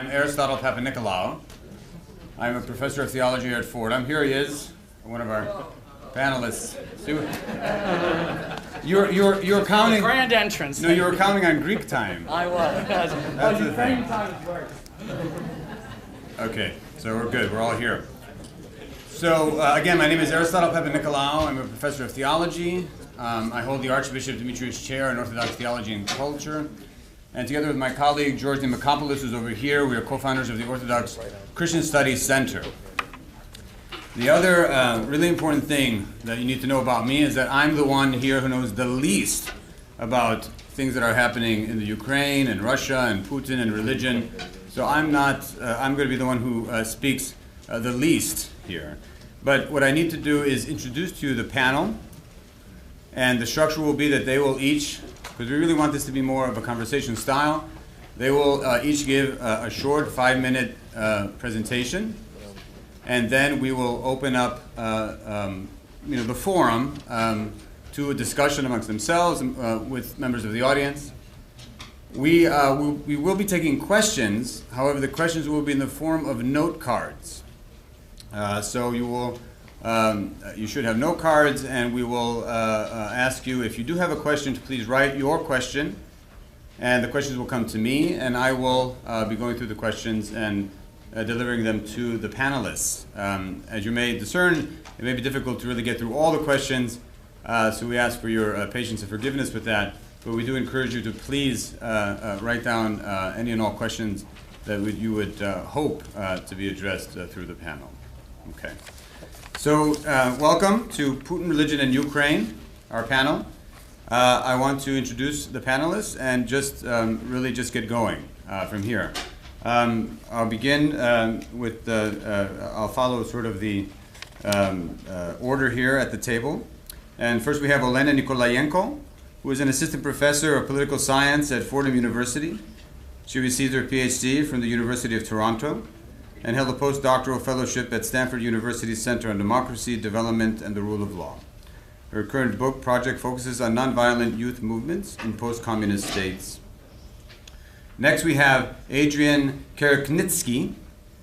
I'm Aristotle Papanikolaou. I'm a professor of theology here at Fordham. Here he is, one of our panelists. You're counting. The grand entrance. No, you were counting on Greek time. I was. That's the thing. Time is worse. Okay, so we're good. We're all here. So again, my name is Aristotle Papanikolaou. I'm a professor of theology. I hold the Archbishop Dimitri's chair in Orthodox theology and culture. And together with my colleague, George Dimokopoulos, who's over here, we are co-founders of the Orthodox Christian Studies Center. The other really important thing that you need to know about me is that I'm the one here who knows the least about things that are happening in the Ukraine and Russia and Putin and religion. So I'm going to be the one who speaks the least here. But what I need to do is introduce to you the panel. And the structure will be that they will each, because we really want this to be more of a conversation style, they will each give a short 5-minute presentation. And then we will open up the forum to a discussion amongst themselves with members of the audience. We will be taking questions. However, the questions will be in the form of note cards. So you should have note cards, and we will ask you, if you do have a question, to please write your question, and the questions will come to me, and I will be going through the questions and delivering them to the panelists. As you may discern, it may be difficult to really get through all the questions, so we ask for your patience and forgiveness with that, but we do encourage you to please write down any and all questions that you would hope to be addressed through the panel. Okay. So welcome to Putin, Religion, and Ukraine, our panel. I want to introduce the panelists and just really just get going from here. I'll begin with I'll follow sort of the order here at the table. And first we have Olena Nikolayenko, who is an assistant professor of political science at Fordham University. She received her PhD from the University of Toronto and held a postdoctoral fellowship at Stanford University's Center on Democracy, Development, and the Rule of Law. Her current book project focuses on nonviolent youth movements in post-communist states. Next, we have Adrian Kereknitsky,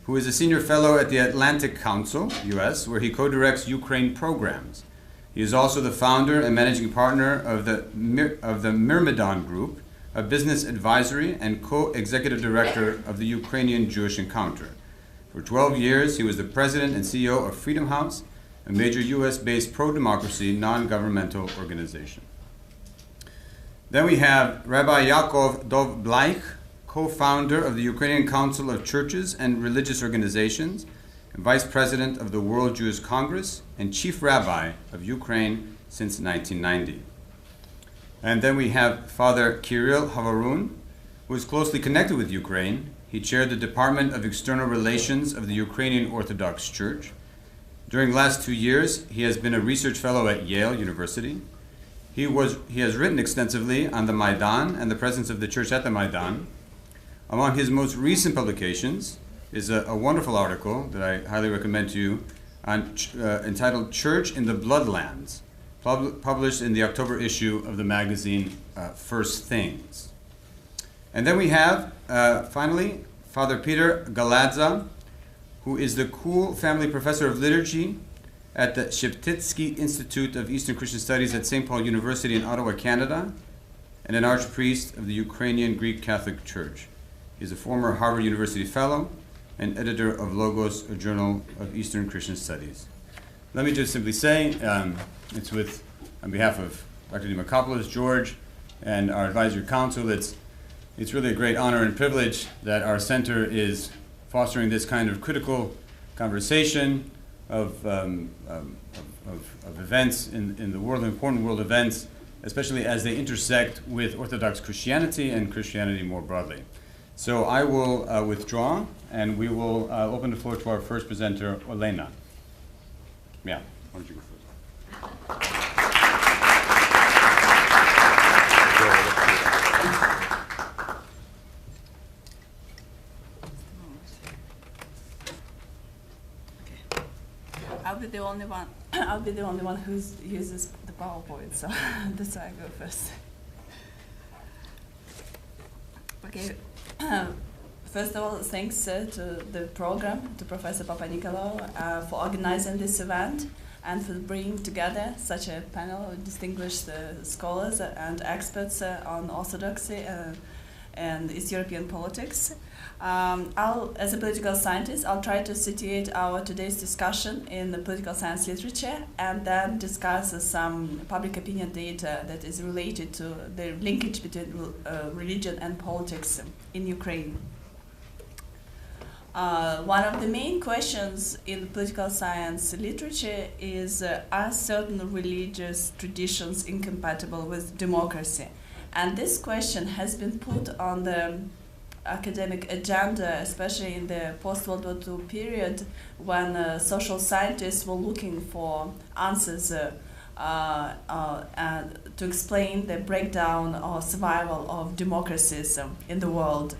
who is a senior fellow at the Atlantic Council, US, where he co-directs Ukraine programs. He is also the founder and managing partner of the Myrmidon Group, a business advisory, and co-executive director of the Ukrainian Jewish Encounter. For 12 years, he was the president and CEO of Freedom House, a major US-based pro-democracy non-governmental organization. Then we have Rabbi Yaakov Dov Bleich, co-founder of the Ukrainian Council of Churches and Religious Organizations, and vice president of the World Jewish Congress, and chief rabbi of Ukraine since 1990. And then we have Father Kirill Havarun, who is closely connected with Ukraine. He chaired the Department of External Relations of the Ukrainian Orthodox Church. During the last 2 years, he has been a research fellow at Yale University. He has written extensively on the Maidan and the presence of the church at the Maidan. Among his most recent publications is a wonderful article that I highly recommend to you entitled Church in the Bloodlands, published in the October issue of the magazine First Things. And then we have, finally, Father Peter Galadza, who is the Kuhl Family Professor of Liturgy at the Sheptytsky Institute of Eastern Christian Studies at St. Paul University in Ottawa, Canada, and an archpriest of the Ukrainian Greek Catholic Church. He is a former Harvard University Fellow and editor of Logos, a journal of Eastern Christian Studies. Let me just simply say, it's on behalf of Dr. Dimokopoulos, George, and our advisory council, it's really a great honor and privilege that our center is fostering this kind of critical conversation of events in the world, important world events, especially as they intersect with Orthodox Christianity and Christianity more broadly. So I will withdraw, and we will open the floor to our first presenter, Olena. Yeah, why don't you go first? I'll be the only one who uses the PowerPoint, so that's why I go first. Okay. First of all, thanks to the program, to Professor Papanikolaou, for organizing this event and for bringing together such a panel of distinguished scholars and experts on Orthodoxy and East European politics. As a political scientist, I'll try to situate our today's discussion in the political science literature and then discuss some public opinion data that is related to the linkage between religion and politics in Ukraine. One of the main questions in political science literature is, are certain religious traditions incompatible with democracy? And this question has been put on the academic agenda, especially in the post-World War II period, when social scientists were looking for answers to explain the breakdown or survival of democracies in the world.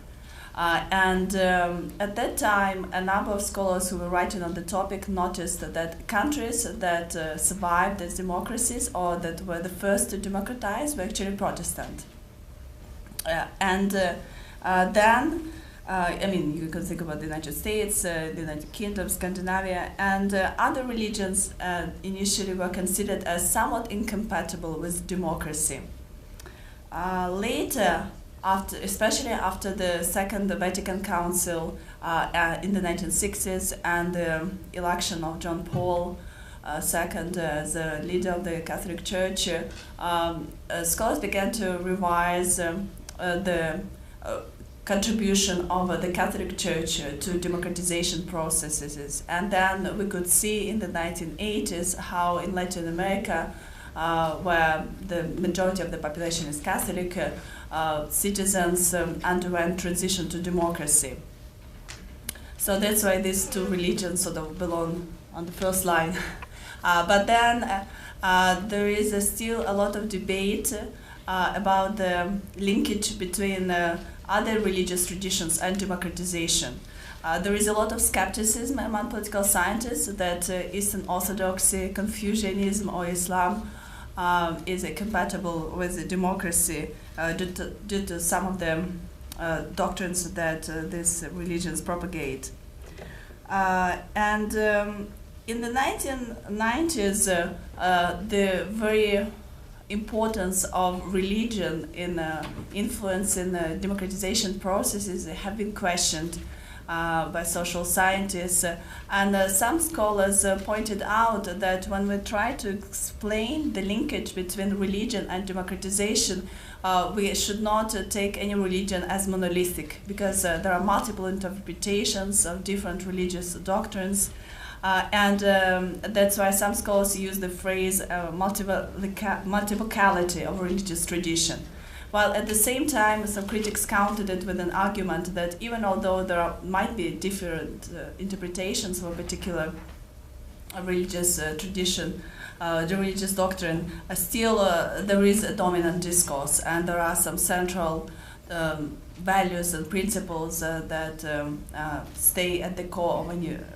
At that time, a number of scholars who were writing on the topic noticed that countries that survived as democracies or that were the first to democratize were actually Protestant. Then, I mean, you can think about the United States, the United Kingdom, Scandinavia, and other religions initially were considered as somewhat incompatible with democracy. Later, especially after the Second Vatican Council in the 1960s and the election of John Paul II as the leader of the Catholic Church, scholars began to revise the contribution of the Catholic Church to democratization processes. And then we could see in the 1980s how in Latin America, where the majority of the population is Catholic, citizens underwent transition to democracy. So that's why these two religions sort of belong on the first line. But then there is still a lot of debate about the linkage between other religious traditions and democratization. There is a lot of skepticism among political scientists that Eastern Orthodoxy, Confucianism, or Islam is compatible with democracy due to some of the doctrines that these religions propagate. In the 1990s, the very importance of religion in influencing democratization processes have been questioned by social scientists, and some scholars pointed out that when we try to explain the linkage between religion and democratization, we should not take any religion as monolithic, because there are multiple interpretations of different religious doctrines, and that's why some scholars use the phrase multiplicality of religious tradition. While at the same time, some critics countered it with an argument that even although there might be different interpretations of a particular religious tradition, the religious doctrine, still there is a dominant discourse, and there are some central values and principles that stay at the core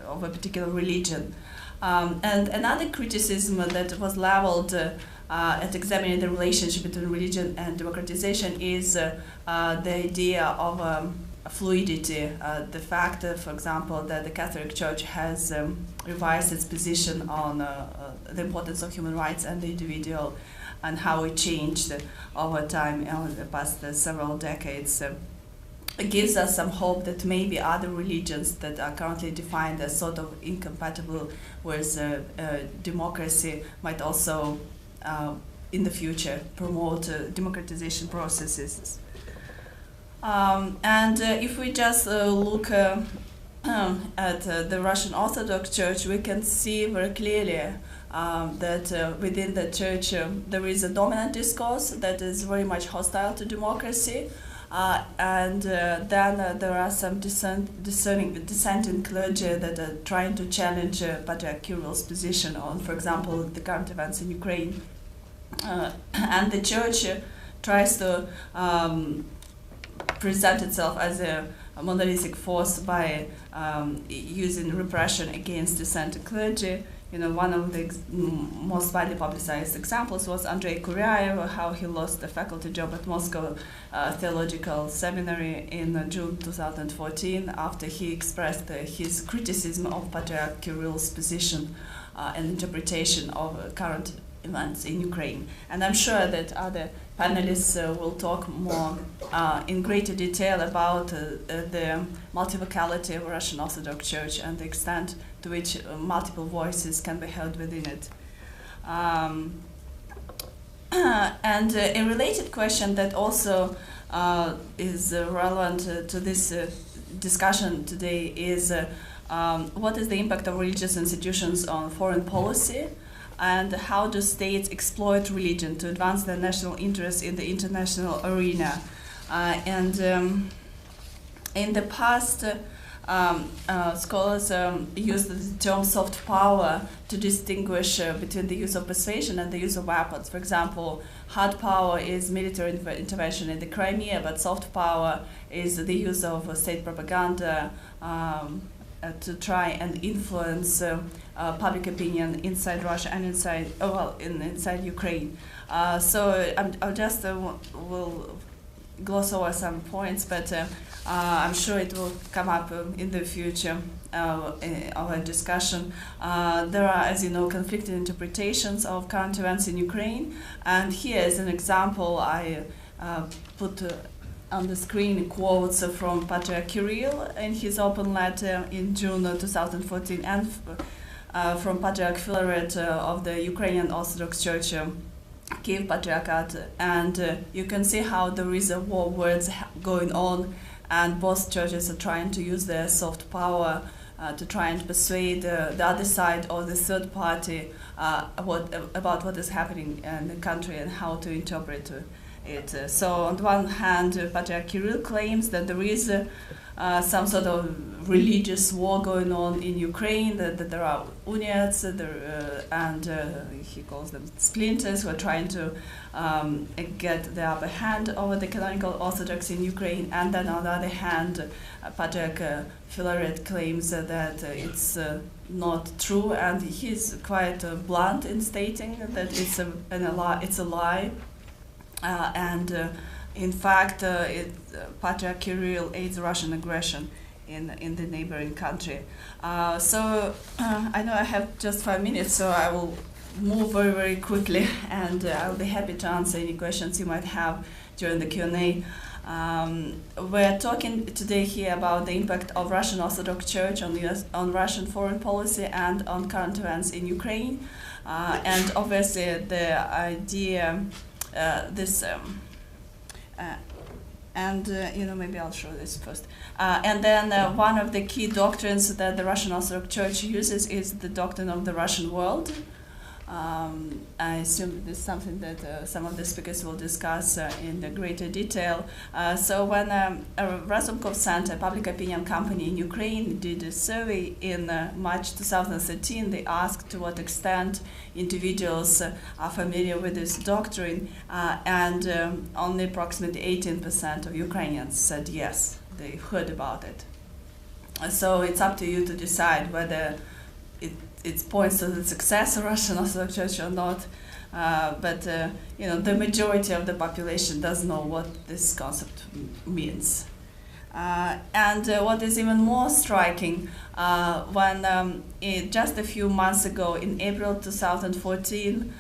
of a particular religion. And another criticism that was leveled at examining the relationship between religion and democratization is the idea of fluidity, the fact, for example, that the Catholic Church has revised its position on the importance of human rights and the individual, and how it changed over time in the past several decades. It gives us some hope that maybe other religions that are currently defined as sort of incompatible with democracy might also in the future promote democratization processes. If we just look at the Russian Orthodox Church, we can see very clearly that within the church there is a dominant discourse that is very much hostile to democracy, and then there are some dissenting clergy that are trying to challenge Patriarch Kirill's position on, for example, the current events in Ukraine. And the church tries to present itself as a monolithic force by using repression against dissenting clergy, one of the most widely publicized examples was Andrei Kuryaev, how he lost the faculty job at Moscow Theological Seminary in June 2014 after he expressed his criticism of Patriarch Kirill's position and interpretation of current events in Ukraine. And I'm sure that other panelists will talk more in greater detail about the multivocality of Russian Orthodox Church and the extent to which multiple voices can be heard within it. And a related question that also is relevant to this discussion today is what is the impact of religious institutions on foreign policy, and how do states exploit religion to advance their national interests in the international arena? In the past, scholars used the term soft power to distinguish between the use of persuasion and the use of weapons. For example, hard power is military intervention in the Crimea, but soft power is the use of state propaganda to try and influence public opinion inside Russia and inside Ukraine. So I'll just will gloss over some points, but I'm sure it will come up in the future in our discussion. There are, as you know, conflicting interpretations of current events in Ukraine, and here is an example I put on the screen quotes from Patriarch Kirill in his open letter in June 2014 and from Patriarch Filaret of the Ukrainian Orthodox Church Kiev Patriarchate. And you can see how there is a war words going on, and both churches are trying to use their soft power to try and persuade the other side or the third party about what is happening in the country and how to interpret it. So on the one hand, Patriarch Kirill claims that there is some sort of religious war going on in Ukraine, that there are unions and he calls them splinters who are trying to get the upper hand over the canonical Orthodox in Ukraine. And then on the other hand, Patriarch Filaret claims that it's not true, and he's quite blunt in stating that it's a lie. In fact, Patriarch Kirill aids Russian aggression in the neighboring country. So I know I have just 5 minutes, so I will move very, very quickly, and I'll be happy to answer any questions you might have during the Q&A. We're talking today here about the impact of Russian Orthodox Church on Russian foreign policy and on current events in Ukraine. And obviously the idea maybe I'll show this first. And then one of the key doctrines that the Russian Orthodox Church uses is the doctrine of the Russian world. I assume this is something that some of the speakers will discuss in greater detail. So when Razumkov Center, a public opinion company in Ukraine, did a survey in March 2013, they asked to what extent individuals are familiar with this doctrine, and only approximately 18% of Ukrainians said yes, they heard about it. So it's up to you to decide whether it points to the success of Russian Orthodox Church or not, but the majority of the population doesn't know what this concept means. And what is even more striking, when just a few months ago, in April 2014,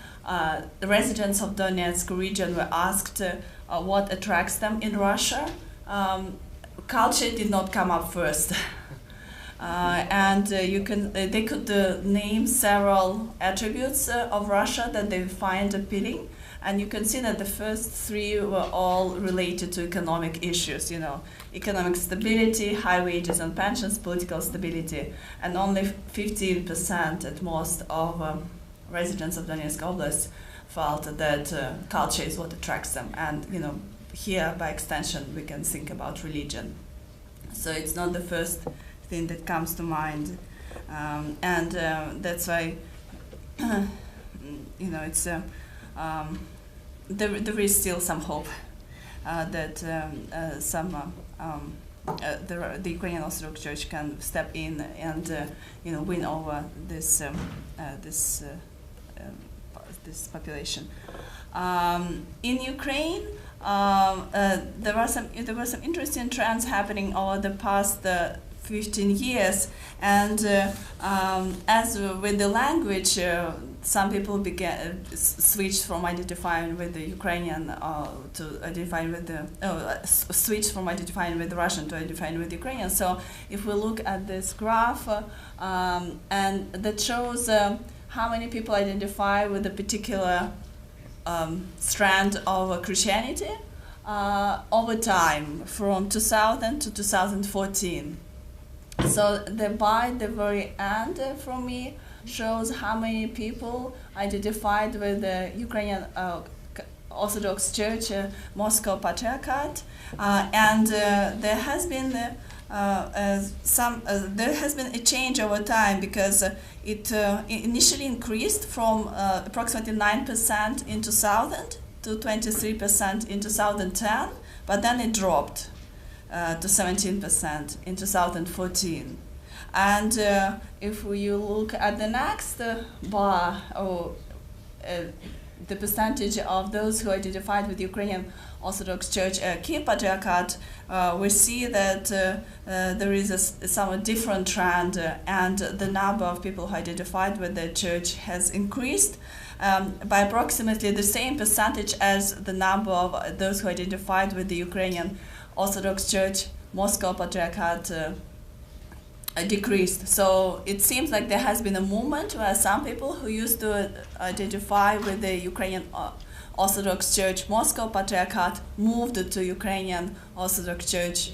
the residents of Donetsk region were asked what attracts them in Russia. Culture did not come up first. They could name several attributes of Russia that they find appealing, and you can see that the first 3 were all related to economic issues, economic stability, high wages and pensions, political stability, and only 15% at most of residents of Donetsk Oblast felt that culture is what attracts them, and here by extension we can think about religion. So it's not the first thing that comes to mind, and that's why it's there is still some hope that some the Ukrainian Orthodox Church can step in and win over this this population. In Ukraine, there were some interesting trends happening over the past 15 years, and as with the language, some people switched from identifying with the Ukrainian to identifying with the switched from identifying with the Russian to identifying with Ukrainian. So if we look at this graph, and that shows how many people identify with a particular strand of Christianity over time, from 2000 to 2014. So by the very end for me shows how many people identified with the Ukrainian Orthodox Church, Moscow Patriarchate, and there has been a change over time, because it initially increased from approximately 9% in 2000 to 23% in 2010, but then it dropped to 17% in 2014. And if you look at the next bar, the percentage of those who identified with Ukrainian Orthodox Church Kiev Patriarchate, we see that there is a somewhat different trend, and the number of people who identified with the church has increased by approximately the same percentage as the number of those who identified with the Ukrainian Orthodox Church Moscow Patriarchate decreased. So it seems like there has been a movement where some people who used to identify with the Ukrainian Orthodox Church Moscow Patriarchate moved to Ukrainian Orthodox Church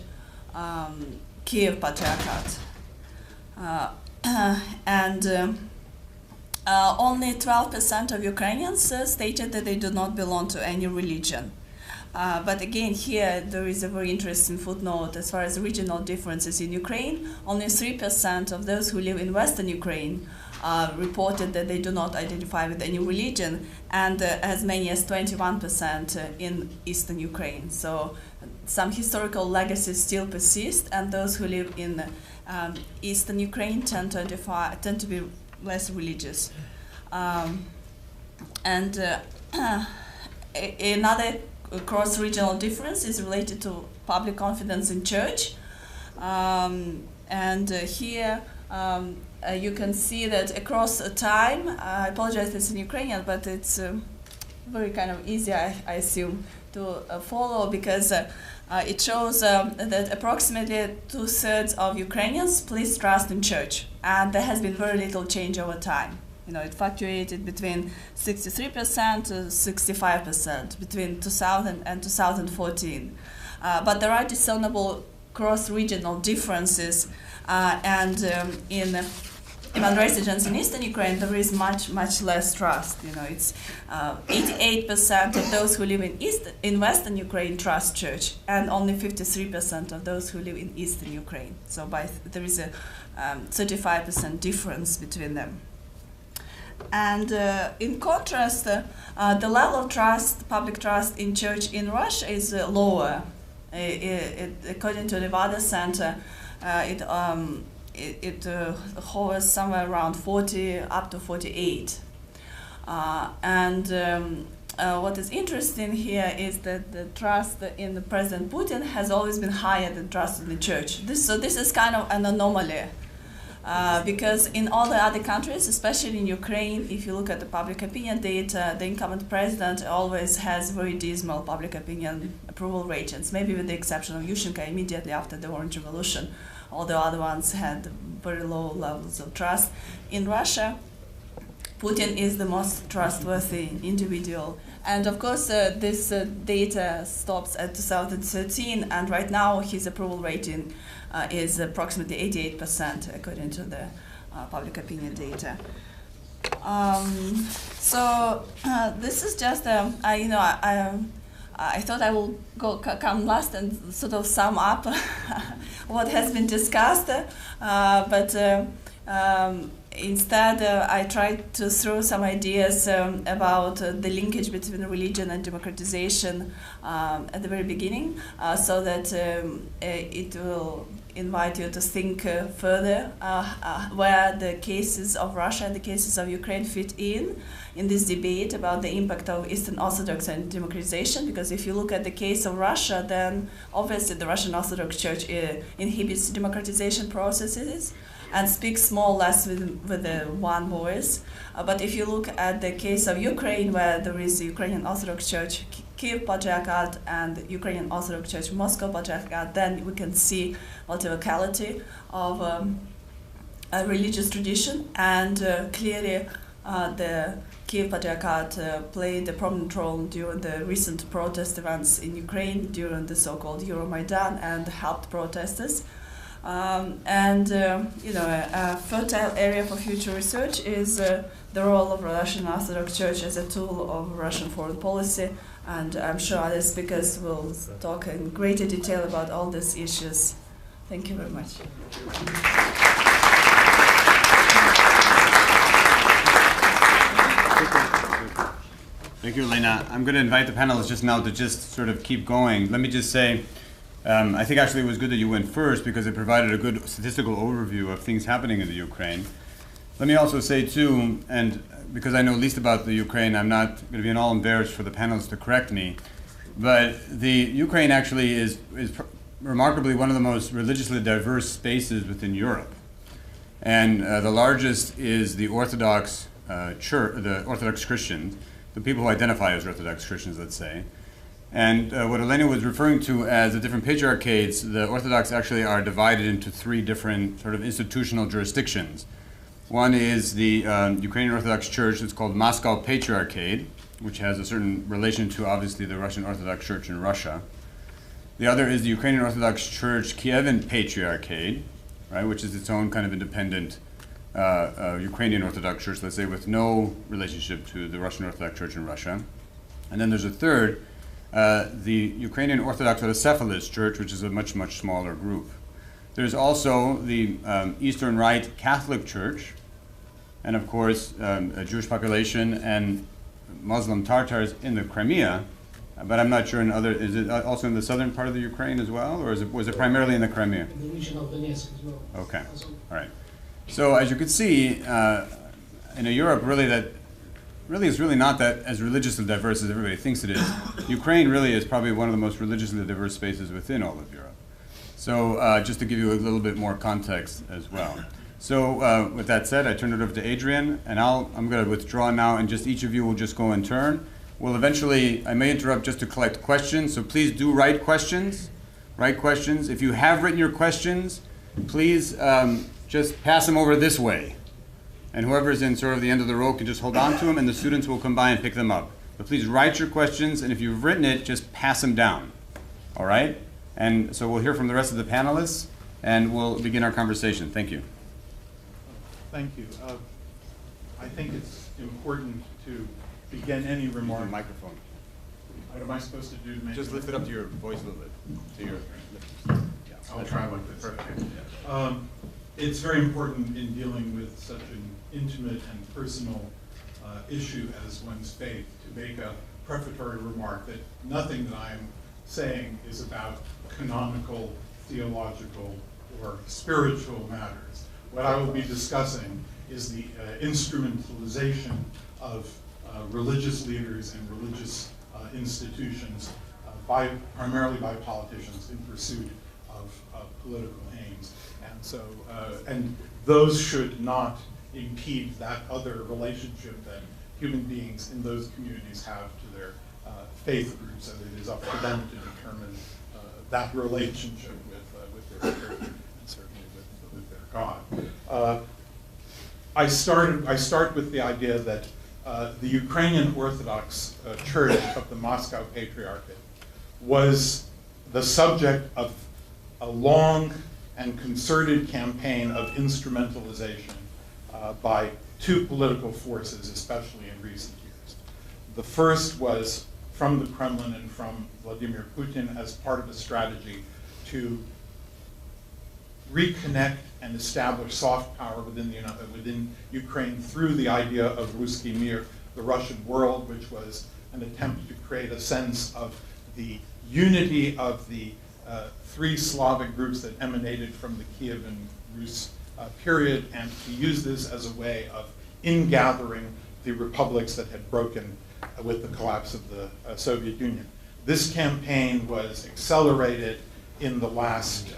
Kiev Patriarchate. Only 12% of Ukrainians stated that they do not belong to any religion. But again, here there is a very interesting footnote as far as regional differences in Ukraine. Only 3% of those who live in Western Ukraine reported that they do not identify with any religion, and as many as 21% in Eastern Ukraine. So some historical legacies still persist, and those who live in Eastern Ukraine tend to be less religious. Another cross-regional difference is related to public confidence in church, here you can see that across time, I apologize, it's in Ukrainian, but it's very kind of easy, I assume, to follow, because it shows that approximately 2/3 of Ukrainians place trust in church, and there has been very little change over time. It fluctuated between 63% to 65% between 2000 and 2014. But there are discernible cross-regional differences, in among residents in Eastern Ukraine, there is much less trust. It's 88% of those who live in Western Ukraine trust church, and only 53% of those who live in Eastern Ukraine. So there is a 35% difference between them. And in contrast, the level of trust, public trust in church in Russia is lower. According to the Nevada Center, it hovers somewhere around 40 up to 48. What is interesting here is that the trust in the President Putin has always been higher than trust in the church. This is kind of an anomaly. Because in all the other countries, especially in Ukraine, if you look at the public opinion data, the incumbent president always has very dismal public opinion approval ratings, maybe with the exception of Yushchenko immediately after the Orange Revolution. All the other ones had very low levels of trust. In Russia, Putin is the most trustworthy individual. And of course, this data stops at 2013, and right now his approval rating is approximately 88%, according to the public opinion data. This is just, I thought I will come last and sort of sum up what has been discussed, instead, I tried to throw some ideas about the linkage between religion and democratization at the very beginning, so that it will invite you to think further where the cases of Russia and the cases of Ukraine fit in this debate about the impact of Eastern Orthodox and democratization. Because if you look at the case of Russia, then obviously the Russian Orthodox Church inhibits democratization processes and speaks more or less with the one voice. But if you look at the case of Ukraine, where there is the Ukrainian Orthodox Church Kiev Patriarchate and Ukrainian Orthodox Church Moscow Patriarchate, then we can see multi-locality of a religious tradition, and clearly the Kiev Patriarchate played a prominent role during the recent protest events in Ukraine during the so-called Euromaidan and helped protesters. A fertile area for future research is the role of Russian Orthodox Church as a tool of Russian foreign policy, and I'm sure other speakers will talk in greater detail about all these issues. Thank you very much. Thank you, Elena. I'm going to invite the panelists just now to just sort of keep going. Let me just say, I think actually it was good that you went first because it provided a good statistical overview of things happening in the Ukraine. Let me also say too, and because I know least about the Ukraine, I'm not going to be at all embarrassed for the panelists to correct me, but the Ukraine actually is remarkably one of the most religiously diverse spaces within Europe. And the largest is the Orthodox Church, the Orthodox Christians, the people who identify as Orthodox Christians, let's say. And what Elena was referring to as the different patriarchates, the Orthodox actually are divided into three different sort of institutional jurisdictions. One is the Ukrainian Orthodox Church. It's called Moscow Patriarchate, which has a certain relation to obviously the Russian Orthodox Church in Russia. The other is the Ukrainian Orthodox Church Kievan Patriarchate, right, which is its own kind of independent Ukrainian Orthodox Church, let's say, with no relationship to the Russian Orthodox Church in Russia. And then there's a third, the Ukrainian Orthodox Autocephalous Church, which is a much, much smaller group. There's also the Eastern Rite Catholic Church, and of course, a Jewish population and Muslim Tartars in the Crimea, but I'm not sure in other, is it also in the southern part of the Ukraine as well, or was it primarily in the Crimea? In the region of Donetsk as well. Okay, all right. So as you can see, in a Europe really that is really not that as religiously diverse as everybody thinks it is. Ukraine really is probably one of the most religiously diverse spaces within all of Europe. So just to give you a little bit more context as well. So with that said, I turn it over to Adrian, and I'm going to withdraw now, and just each of you will just go in turn. We'll eventually, I may interrupt just to collect questions, so please do write questions. Write questions. If you have written your questions, please just pass them over this way. And whoever's in sort of the end of the row can just hold on to them, and the students will come by and pick them up. But please write your questions, and if you've written it, just pass them down. All right? And so we'll hear from the rest of the panelists, and we'll begin our conversation. Thank you. Thank you. I think it's important to begin any remark. Microphone. What am I supposed to do to make Just it lift it up to your voice a little bit. To your Yeah, I'll try like this. Perfect. It's very important in dealing with such an intimate and personal issue as one's faith to make a prefatory remark that nothing that I'm saying is about canonical, theological, or spiritual matters. What I will be discussing is the instrumentalization of religious leaders and religious institutions primarily by politicians in pursuit of political aims. And so, and those should not impede that other relationship that human beings in those communities have to their faith groups, and it is up to them to determine that relationship with their spirit and certainly with their God. I start with the idea that the Ukrainian Orthodox Church of the Moscow Patriarchate was the subject of a long and concerted campaign of instrumentalization by two political forces, especially in recent years. The first was from the Kremlin and from Vladimir Putin as part of a strategy to reconnect and and establish soft power within Ukraine through the idea of Ruski Mir, the Russian world, which was an attempt to create a sense of the unity of the three Slavic groups that emanated from the Kievan Rus period, and to use this as a way of ingathering the republics that had broken with the collapse of the Soviet Union. This campaign was accelerated in the last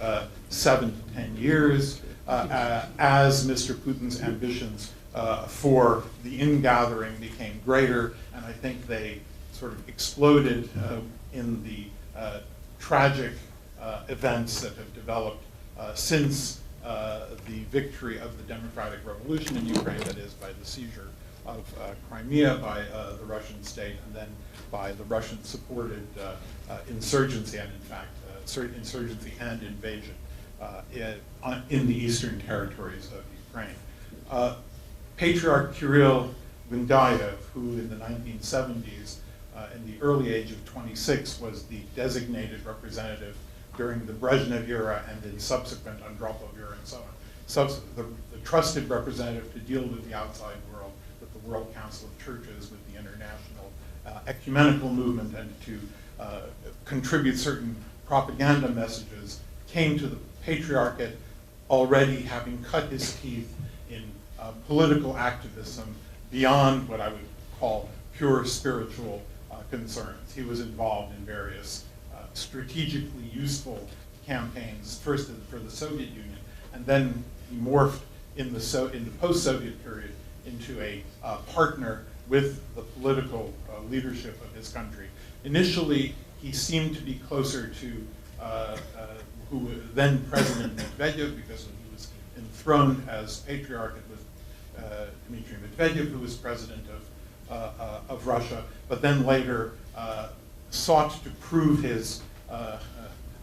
7 to 10 years as Mr. Putin's ambitions for the ingathering became greater, and I think they sort of exploded in the tragic events that have developed since the victory of the democratic revolution in Ukraine, that is, by the seizure of Crimea by the Russian state, and then by the Russian-supported insurgency, and in fact, insurgency and invasion in the eastern territories of Ukraine. Patriarch Kirill Gundayev, who in the 1970s, in the early age of 26, was the designated representative during the Brezhnev era and in subsequent Andropov era and so on. So the trusted representative to deal with the outside world, with the World Council of Churches, with the international ecumenical movement, and to contribute certain propaganda messages, came to the Patriarchate already having cut his teeth in political activism beyond what I would call pure spiritual concerns. He was involved in various strategically useful campaigns, first for the Soviet Union, and then he morphed in the post-Soviet period into a partner with the political leadership of his country. Initially, he seemed to be closer to then President Medvedev, because he was enthroned as patriarch with Dmitry Medvedev, who was president of Russia, but then later sought to prove his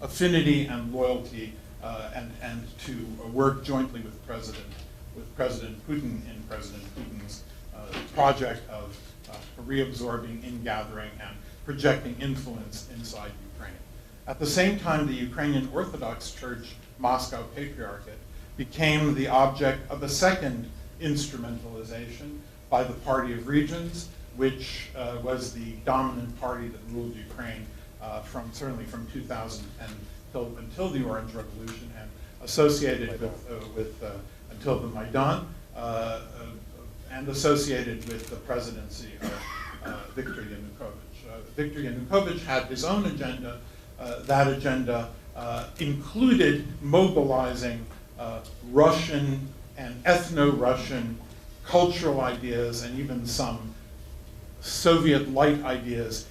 affinity and loyalty and to work jointly with President Putin in President Putin's project of reabsorbing, ingathering, and projecting influence inside Ukraine. At the same time, the Ukrainian Orthodox Church Moscow Patriarchate became the object of a second instrumentalization by the Party of Regions, which was the dominant party that ruled Ukraine certainly from 2010 until the Orange Revolution, and associated with until the Maidan, and associated with the presidency of Viktor Yanukovych. Viktor Yanukovych had his own agenda. That agenda included mobilizing Russian and ethno-Russian cultural ideas and even some Soviet-light ideas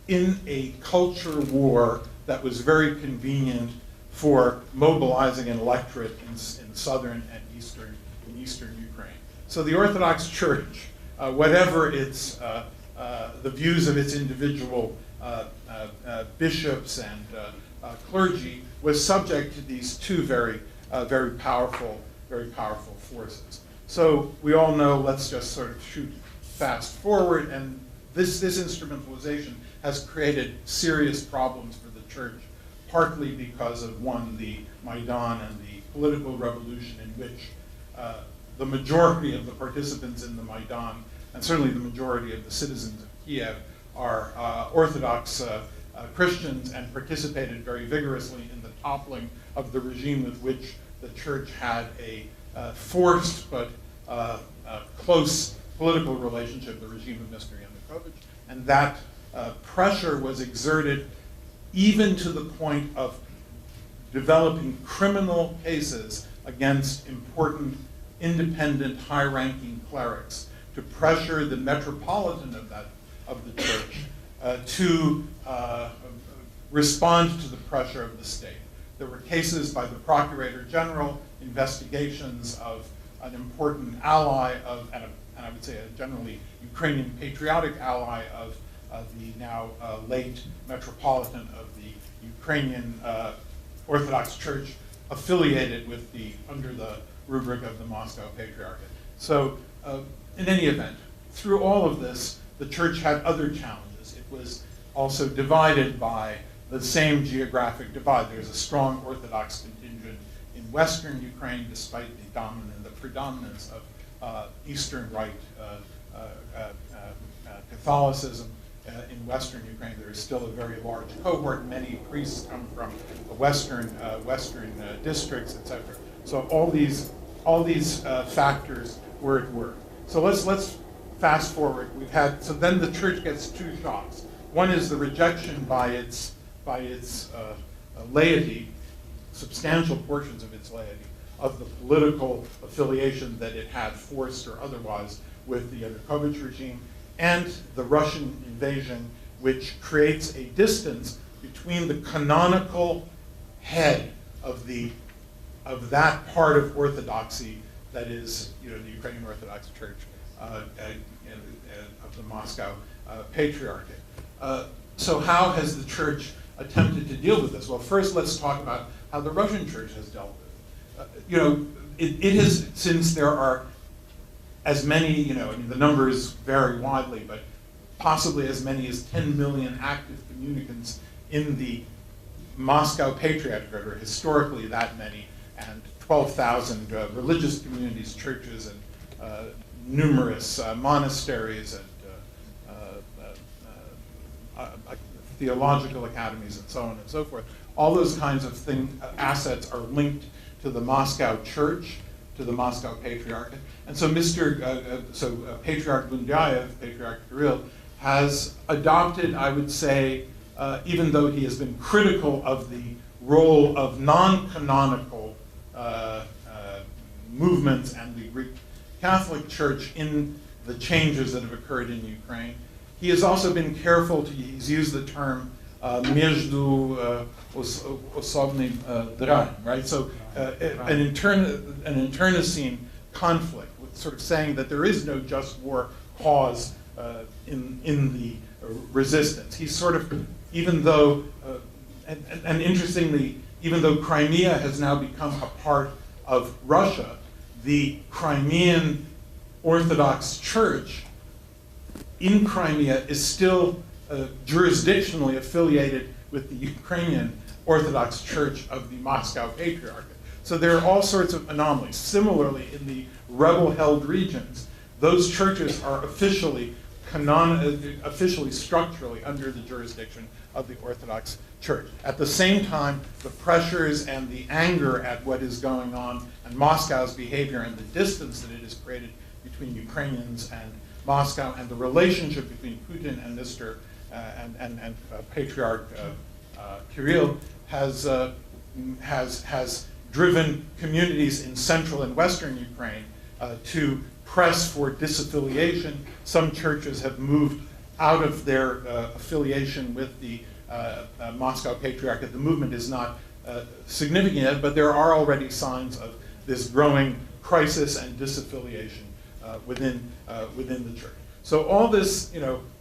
in a culture war that was very convenient for mobilizing an electorate in southern and eastern Ukraine. So the Orthodox Church, whatever its the views of its individual bishops and clergy, was subject to these two very powerful forces. So we all know, let's just sort of shoot fast forward, and this instrumentalization has created serious problems for the church, partly because of, one, the Maidan and the political revolution in which the majority of the participants in the Maidan, and certainly the majority of the citizens of Kiev, are Orthodox Christians and participated very vigorously in the toppling of the regime with which the church had a forced but close political relationship, the regime of Mr. Yanukovych, and that pressure was exerted even to the point of developing criminal cases against important, independent, high-ranking clerics to pressure the metropolitan of the church to respond to the pressure of the state. There were cases by the Procurator General, investigations of an important ally of, and I would say a generally Ukrainian patriotic ally of the now late Metropolitan of the Ukrainian Orthodox Church, affiliated with under the rubric of the Moscow Patriarchate. So in any event, through all of this, the church had other challenges. It was also divided by the same geographic divide. There's a strong Orthodox contingent in Western Ukraine, despite the predominance of Eastern Rite Catholicism. In Western Ukraine, there is still a very large cohort. Many priests come from the Western districts, etc. So all these factors were at work. So let's fast forward. So then the church gets two shocks. One is the rejection by its laity, substantial portions of its laity, of the political affiliation that it had, forced or otherwise, with the Yanukovych regime, and the Russian invasion, which creates a distance between the canonical head of that part of Orthodoxy that is, the Ukrainian Orthodox Church of the Moscow Patriarchate. So how has the church attempted to deal with this? Well, first let's talk about how the Russian church has dealt with it. It has, since there are as many, the numbers vary widely, but possibly as many as 10 million active communicants in the Moscow Patriarchate, or historically that many, and 12,000 religious communities, churches, and numerous monasteries and theological academies and so on and so forth. All those kinds of assets are linked to the Moscow Church, to the Moscow Patriarchate. And so Patriarch Bundyayev, Patriarch Kirill, has adopted, I would say, even though he has been critical of the role of non-canonical movements and the Greek Catholic Church in the changes that have occurred in Ukraine, he has also been careful to, he's used the term между особным драми, right? So an internecine conflict, with sort of saying that there is no just war cause in the resistance. He's sort of, even though, and interestingly, even though Crimea has now become a part of Russia, the Crimean Orthodox Church in Crimea is still jurisdictionally affiliated with the Ukrainian Orthodox Church of the Moscow Patriarchate. So there are all sorts of anomalies. Similarly, in the rebel-held regions, those churches are officially structurally under the jurisdiction of the Orthodox Church. At the same time, the pressures and the anger at what is going on and Moscow's behavior and the distance that it has created between Ukrainians and Moscow and the relationship between Putin and Patriarch Kirill has driven communities in central and western Ukraine to press for disaffiliation. Some churches have moved out of their affiliation with the Moscow Patriarchate. The movement is not significant yet, but there are already signs of this growing crisis and disaffiliation within the church. So all this,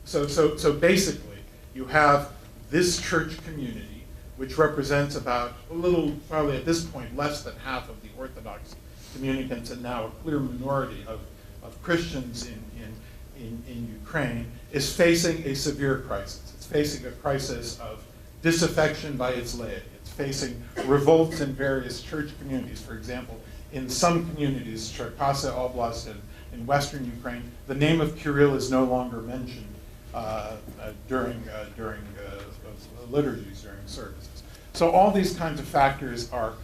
so basically, you have this church community, which represents about probably at this point, less than half of the Orthodox communicants, and now a clear minority of Christians in Ukraine, is facing a severe crisis. It's facing a crisis of disaffection by its laity. It's facing revolts in various church communities. For example, in some communities, Cherkasy Oblast in western Ukraine, the name of Kirill is no longer mentioned during liturgies, during services. So all these kinds of factors are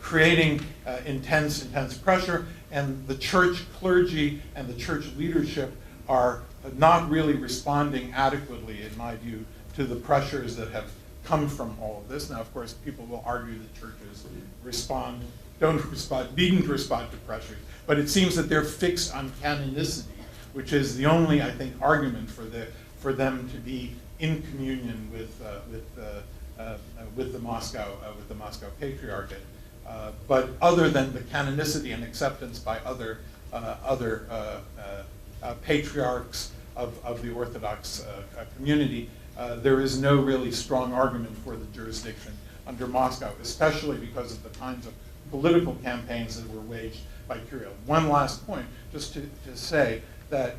creating intense pressure, and the church clergy and the church leadership are not really responding adequately, in my view, to the pressures that have come from all of this. Now, of course, people will argue that churches needn't respond to pressures, but it seems that they're fixed on canonicity, which is the only, I think, argument for them to be in communion with the Moscow Patriarchate. But other than the canonicity and acceptance by other patriarchs of the Orthodox community, there is no really strong argument for the jurisdiction under Moscow, especially because of the kinds of political campaigns that were waged by Kirill. One last point, just to say that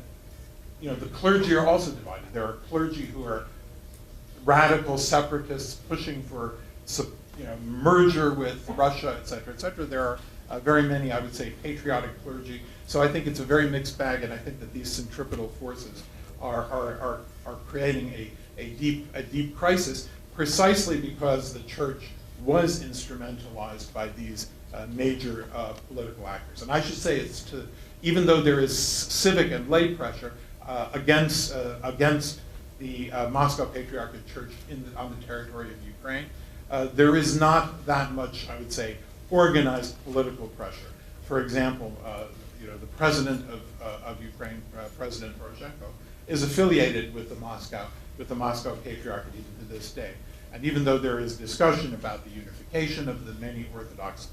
the clergy are also divided. There are clergy who are radical separatists pushing for merger with Russia, et cetera, there are very many, I would say, patriotic clergy. So I think it's a very mixed bag, and I think that these centripetal forces are creating a deep crisis, precisely because the church was instrumentalized by these major political actors. And I should say even though there is civic and lay pressure against the Moscow Patriarchate Church on the territory of Ukraine, there is not that much, I would say, organized political pressure. For example, the president of Ukraine, President Poroshenko, is affiliated with the Moscow Patriarchate even to this day. And even though there is discussion about the unification of the many Orthodox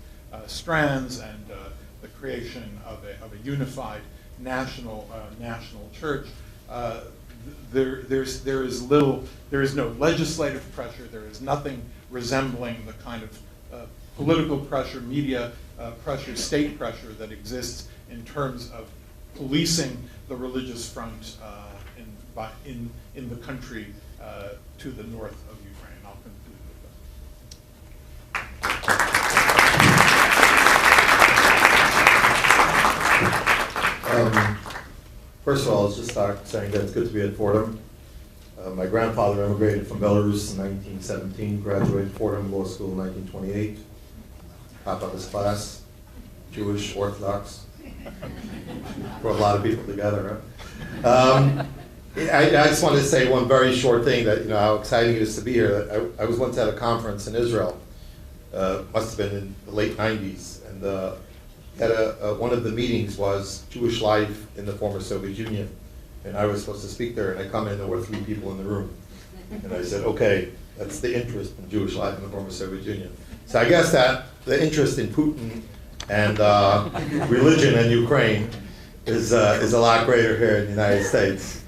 strands and the creation of a unified national church, there is no legislative pressure. There is nothing resembling the kind of political pressure, media pressure, state pressure that exists in terms of policing the religious front in the country to the north of Ukraine. I'll conclude with that. First of all, let's just start saying that it's good to be at Fordham. My grandfather immigrated from Belarus in 1917, graduated Fordham Law School in 1928. Top of his class, Jewish, Orthodox. Brought a lot of people together, huh? I just wanted to say one very short thing that, how exciting it is to be here. I was once at a conference in Israel, must have been in the late 90s, and one of the meetings was Jewish life in the former Soviet Union. And I was supposed to speak there, and I come in, and there were 3 people in the room. And I said, okay, that's the interest in Jewish life in the former Soviet Union. So I guess that the interest in Putin and religion in Ukraine is a lot greater here in the United States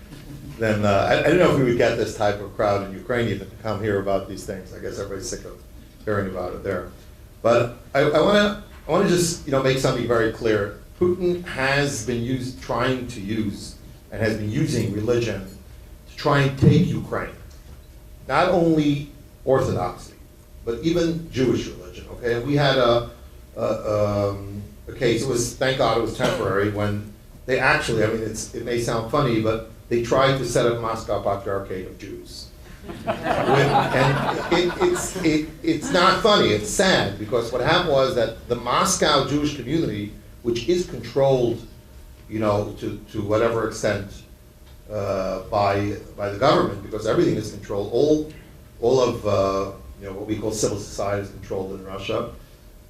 than, I don't know if we would get this type of crowd in Ukraine even to come hear about these things. I guess everybody's sick of hearing about it there. But I want to just make something very clear. Putin has been trying to use and has been using religion to try and take Ukraine. Not only Orthodoxy, but even Jewish religion, okay? And we had a case, thank God it was temporary, when they actually, it may sound funny, but they tried to set up Moscow Patriarchate of Jews. It's not funny, it's sad, because what happened was that the Moscow Jewish community, which is controlled, to whatever extent by the government, because everything is controlled, all of what we call civil society is controlled in Russia.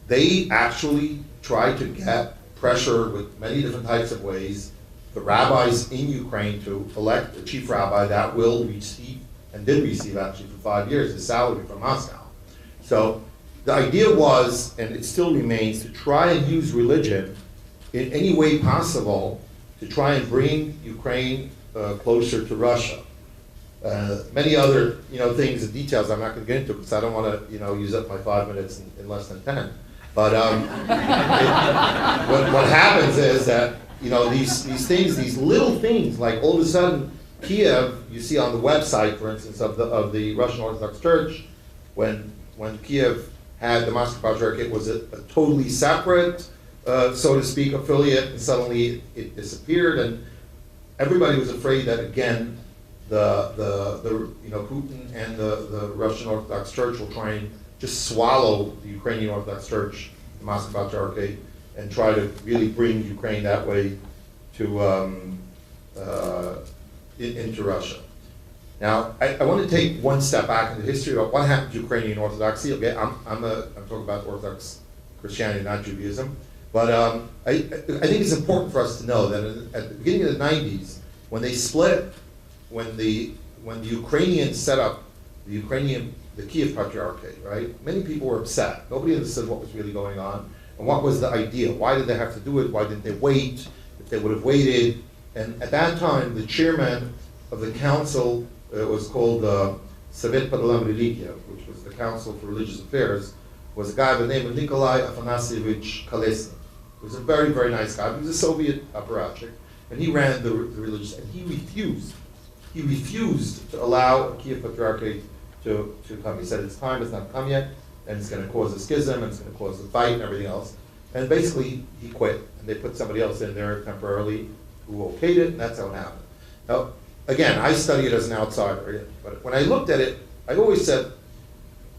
They actually tried to get pressure with many different types of ways the rabbis in Ukraine to elect a chief rabbi that will receive, and did receive actually for 5 years, his salary from Moscow. So the idea was, and it still remains, to try and use religion in any way possible to try and bring Ukraine closer to Russia. Many other things and details I'm not going to get into because I don't want to use up my 5 minutes in less than 10. But what happens is that these things, these little things, like all of a sudden Kiev, you see on the website, for instance, of the Russian Orthodox Church, when Kiev had the Moscow Patriarchate, was a totally separate, so to speak, affiliate, and suddenly it disappeared, and everybody was afraid that again Putin and the Russian Orthodox Church will try and just swallow the Ukrainian Orthodox Church, the Moscow Patriarchate, and try to really bring Ukraine that way to into Russia. Now, I want to take one step back in the history of what happened to Ukrainian Orthodoxy. Okay, I'm talking about Orthodox Christianity, not Judaism. But I think it's important for us to know that at the beginning of the 90s, when they split, when the Ukrainians set up the Kiev Patriarchate, right? Many people were upset. Nobody understood what was really going on and what was the idea. Why did they have to do it? Why didn't they wait? If they would have waited. And at that time, the chairman of the council was called Sovet po delam Religia, which was the Council for Religious Affairs, was a guy by the name of Nikolai Afanasyevich Galison. He was a very, very nice guy. He was a Soviet apparatchik, and he ran the religious, and he refused. He refused to allow a Kiev Patriarchate to come. He said, its time has not come yet. and it's going to cause a schism, and it's going to cause a fight and everything else. And basically, he quit, and they put somebody else in there temporarily who okayed it, and that's how it happened. Now, again, I study it as an outsider, but when I looked at it, I always said,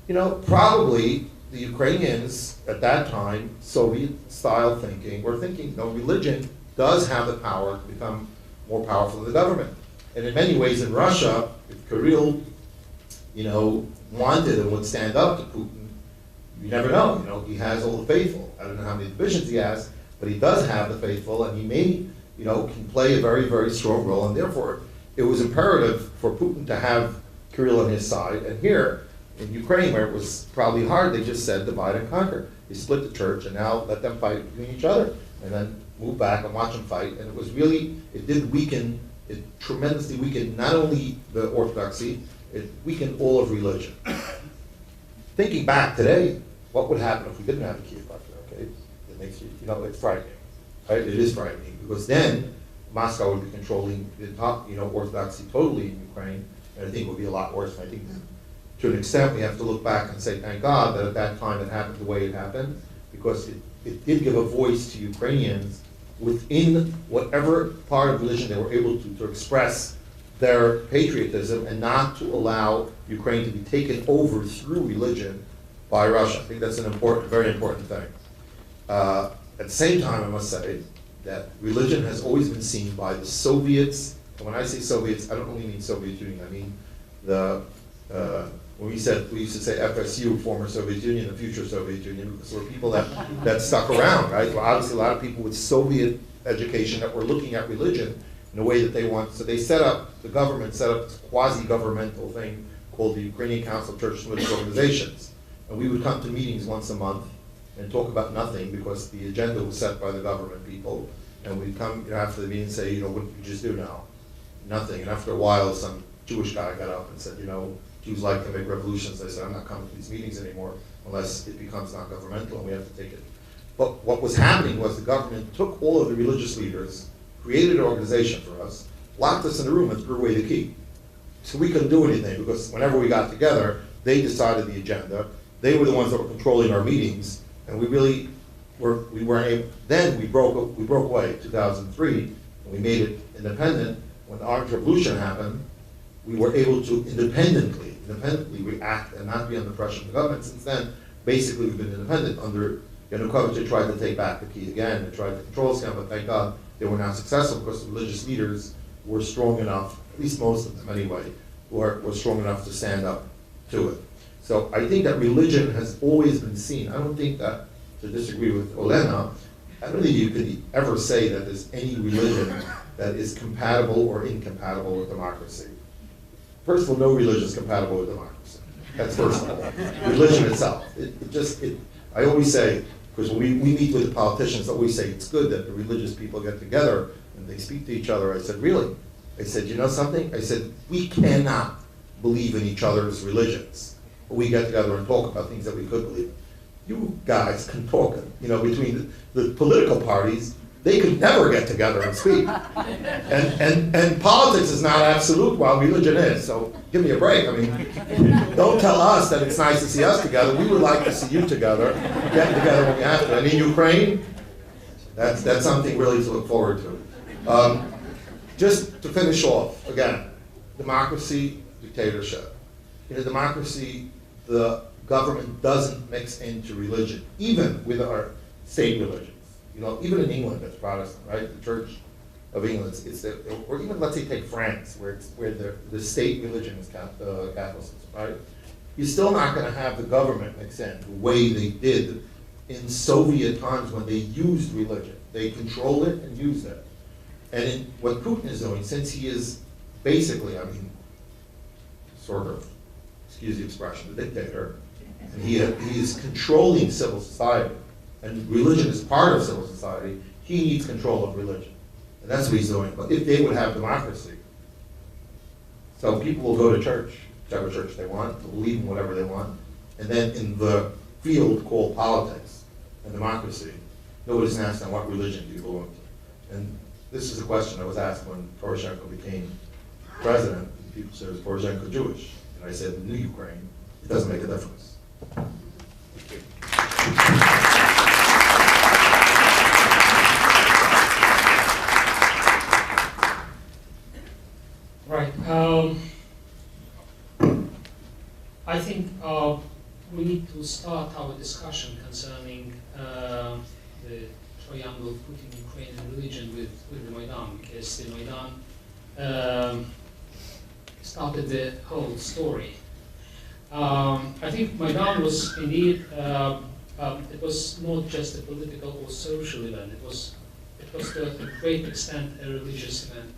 you know, probably the Ukrainians at that time, Soviet-style thinking, were thinking, no, religion does have the power to become more powerful than the government. And in many ways in Russia, if Kirill, you know, wanted and would stand up to Putin, you never know. You know, he has all the faithful. I don't know how many divisions he has, but he does have the faithful, and he may, you know, can play a very, very strong role. And therefore, it was imperative for Putin to have Kirill on his side. And here, in Ukraine, where it was probably hard, they just said divide and conquer. They split the church, and now let them fight between each other, and then move back and watch them fight. And it was really, it did weaken, it tremendously weakened not only the Orthodoxy, it weakened all of religion. Thinking back today, what would happen if we didn't have a Kiev buffer, okay? It makes you, you know, it's frightening, right? It is frightening, because then Moscow would be controlling the top, you know, Orthodoxy totally in Ukraine, and I think it would be a lot worse. And I think to an extent we have to look back and say, thank God that at that time it happened the way it happened, because it did give a voice to Ukrainians within whatever part of religion they were able to express their patriotism, and not to allow Ukraine to be taken over through religion by Russia. I think that's an important, very important thing. At the same time, I must say that religion has always been seen by the Soviets, and when I say Soviets, I don't only mean Soviet Union, I mean the, when we used to say FSU, former Soviet Union, the future Soviet Union, because there were people that stuck around, right? Well, obviously a lot of people with Soviet education that were looking at religion in a way that they want. So they set up, the government set up this quasi-governmental thing called the Ukrainian Council of Church and Religious Organizations. And we would come to meetings once a month and talk about nothing, because the agenda was set by the government people. And we'd come, you know, after the meeting and say, you know, what did you just do now? Nothing. And after a while, some Jewish guy got up and said, you know, Jews like to make revolutions. I said, I'm not coming to these meetings anymore unless it becomes non-governmental and we have to take it. But what was happening was the government took all of the religious leaders, created an organization for us, locked us in a room and threw away the key. So we couldn't do anything, because whenever we got together, they decided the agenda. They were the ones that were controlling our meetings, and we really we weren't able. Then we broke away, 2003, and we made it independent. When the Orange Revolution happened, we were able to independently react and not be under pressure from the government. Since then, basically we've been independent. Under Yanukovych, they tried to take back the key again. They tried to control us again, but thank God they were not successful, because the religious leaders were strong enough, at least most of them anyway, were strong enough to stand up to it. So I think that religion has always been seen. I don't think that, to disagree with Olena, I don't think you could ever say that there's any religion that is compatible or incompatible with democracy. First of all, no religion is compatible with democracy. That's first of all. Religion itself. I always say, because when we meet with the politicians, I always say it's good that the religious people get together and they speak to each other. I said, really? I said, you know something? I said, we cannot believe in each other's religions. But we get together and talk about things that we could believe in. You guys can talk, you know, between the political parties, they could never get together and speak. And politics is not absolute, while religion is. So give me a break. I mean, don't tell us that it's nice to see us together. We would like to see you together, get together when we have to. And in Ukraine, that's something really to look forward to. Just to finish off, again, democracy, dictatorship. In a democracy, the government doesn't mix into religion, even with our state religions. You know, even in England, it's Protestant, right? The Church of England, or even let's say take France, where the state religion is Catholicism, right? You're still not going to have the government mix in the way they did in Soviet times when they used religion. They controlled it and used it. And what Putin is doing, since he is basically, I mean, sort of, excuse the expression, the dictator, and he is controlling civil society, and religion is part of civil society, he needs control of religion. And that's what he's doing. But if they would have democracy, so people will go to church, whichever church they want, to believe in whatever they want, and then in the field called politics and democracy, nobody's asked them what religion do you belong to. And this is a question I was asked when Poroshenko became president. People said, is Poroshenko Jewish? And I said, in New Ukraine, it doesn't make a difference. Right. I think we need to start our discussion concerning the triangle of Putin, Ukraine, and religion with the Maidan, because the Maidan started the whole story. I think Maidan was indeed, it was not just a political or social event, it was to a great extent a religious event.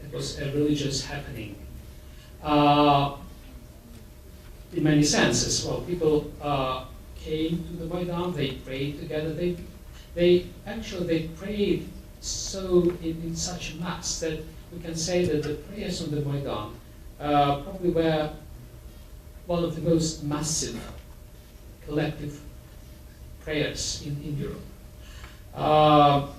It was a religious happening. In many senses, well, people came to the Maidan, they prayed together, they prayed so in such a mass that we can say that the prayers on the Maidan probably were one of the most massive collective prayers in Europe.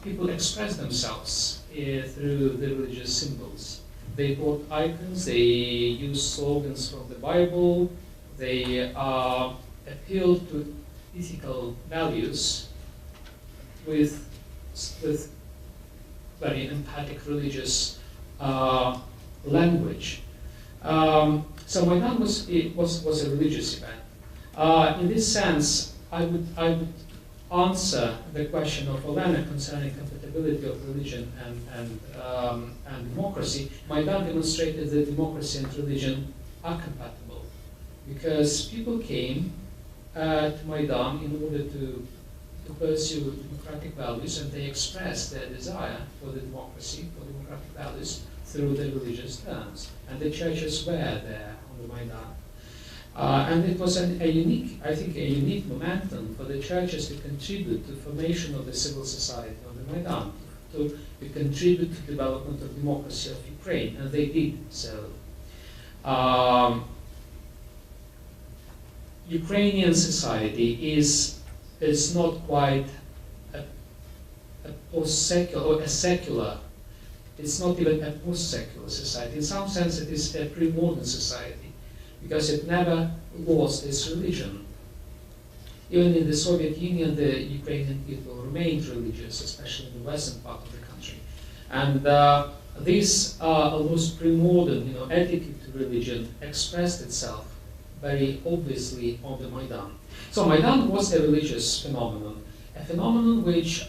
People expressed themselves through the religious symbols. They brought icons, they used slogans from the Bible, they appealed to ethical values with very emphatic religious language. So Maidan was a religious event. In this sense, I would answer the question of Olena concerning compatibility of religion and democracy. Maidan demonstrated that democracy and religion are compatible, because people came to Maidan in order to pursue democratic values, and they expressed their desire for the democracy, for democratic values, through the religious terms. And the churches were there on the Maidan. And it was a unique momentum for the churches to contribute to the formation of the civil society on the Maidan, to contribute to the development of democracy of Ukraine, and they did so. Ukrainian society is not quite a post-secular or a secular. It's not even a post-secular society. In some sense, it is a pre-modern society, because it never lost its religion. Even in the Soviet Union, the Ukrainian people remained religious, especially in the western part of the country. And this almost pre-modern attitude to religion expressed itself very obviously on the Maidan. So Maidan was a religious phenomenon, a phenomenon which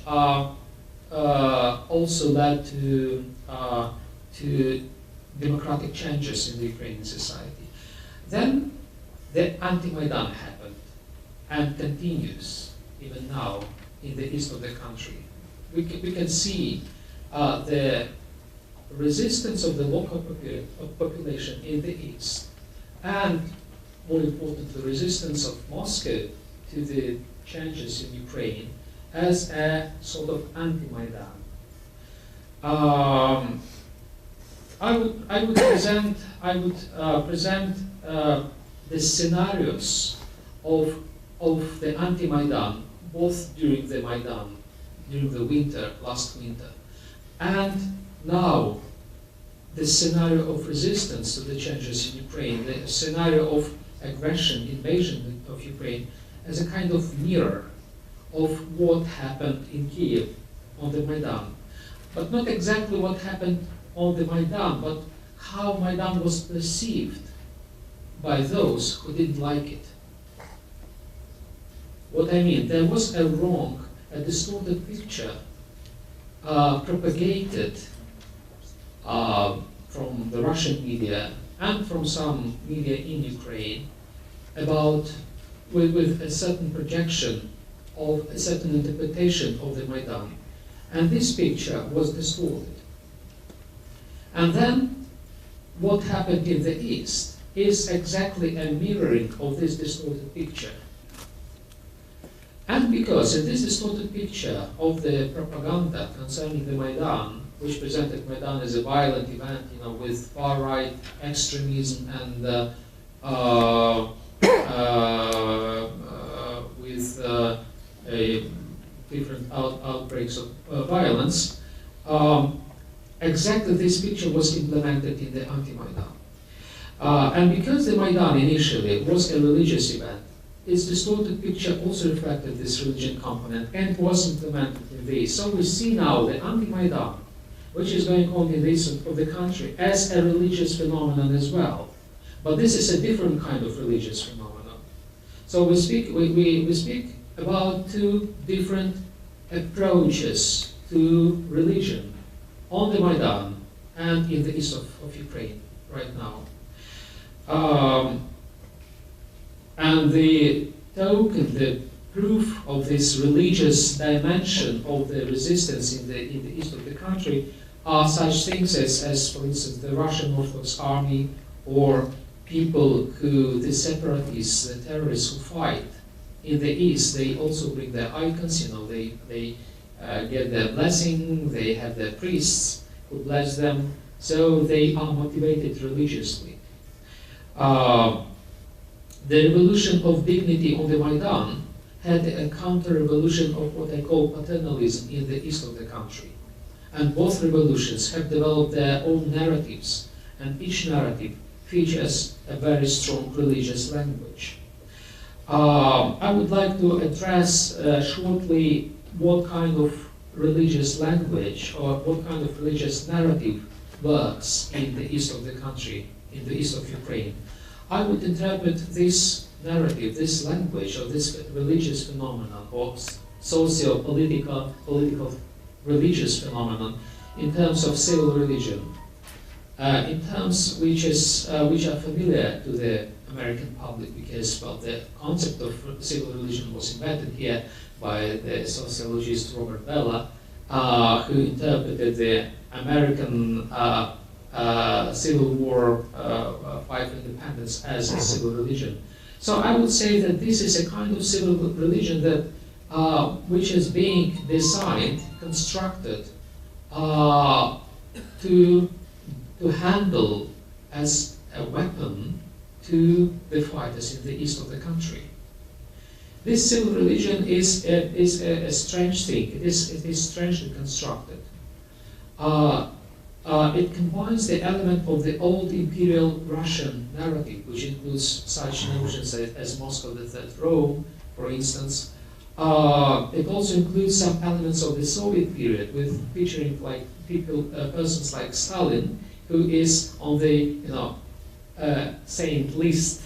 also led to democratic changes in the Ukrainian society. Then the anti-Maidan happened and continues even now in the east of the country. We can see the resistance of the local population in the east, and more important, the resistance of Moscow to the changes in Ukraine as a sort of anti-Maidan. I would present the scenarios of the anti-Maidan, both during the Maidan, during the winter, last winter, and now the scenario of resistance to the changes in Ukraine, the scenario of aggression, invasion of Ukraine, as a kind of mirror of what happened in Kiev on the Maidan. But not exactly what happened on the Maidan, but how Maidan was perceived by those who didn't like it. What I mean, there was a distorted picture propagated from the Russian media and from some media in Ukraine about, with a certain projection of a certain interpretation of the Maidan. And this picture was distorted. And then what happened in the East is exactly a mirroring of this distorted picture. And because in this distorted picture of the propaganda concerning the Maidan, which presented Maidan as a violent event, with far-right extremism and with different outbreaks of violence, exactly this picture was implemented in the anti-Maidan. And because the Maidan initially was a religious event, its distorted picture also reflected this religion component and was implemented in this. So we see now the anti-Maidan, which is going on in the east of the country, as a religious phenomenon as well. But this is a different kind of religious phenomenon. So we speak about two different approaches to religion on the Maidan and in the east of Ukraine right now. And the token, the proof of this religious dimension of the resistance in the east of the country are such things as for instance, the Russian Orthodox Army, or people who, the separatists, the terrorists who fight in the east. They also bring their icons, they get their blessing, they have their priests who bless them, so they are motivated religiously. The revolution of dignity on the Maidan had a counter-revolution of what I call paternalism in the east of the country. And both revolutions have developed their own narratives, and each narrative features a very strong religious language. I would like to address shortly what kind of religious language or what kind of religious narrative works in the east of the country, in the east of Ukraine. I would interpret this narrative, this language, or this religious phenomenon, or socio-political, religious phenomenon, in terms of civil religion, in terms which are familiar to the American public, because, well, the concept of civil religion was invented here by the sociologist Robert Bellah, who interpreted the American Civil War fight for independence as a civil religion. So I would say that this is a kind of civil religion that which is being designed, constructed to handle as a weapon to the fighters in the east of the country. This civil religion is a strange thing. It is strangely constructed. It combines the element of the old imperial Russian narrative, which includes such notions as Moscow the Third Rome, for instance. It also includes some elements of the Soviet period, with featuring like persons like Stalin, who is on the saint list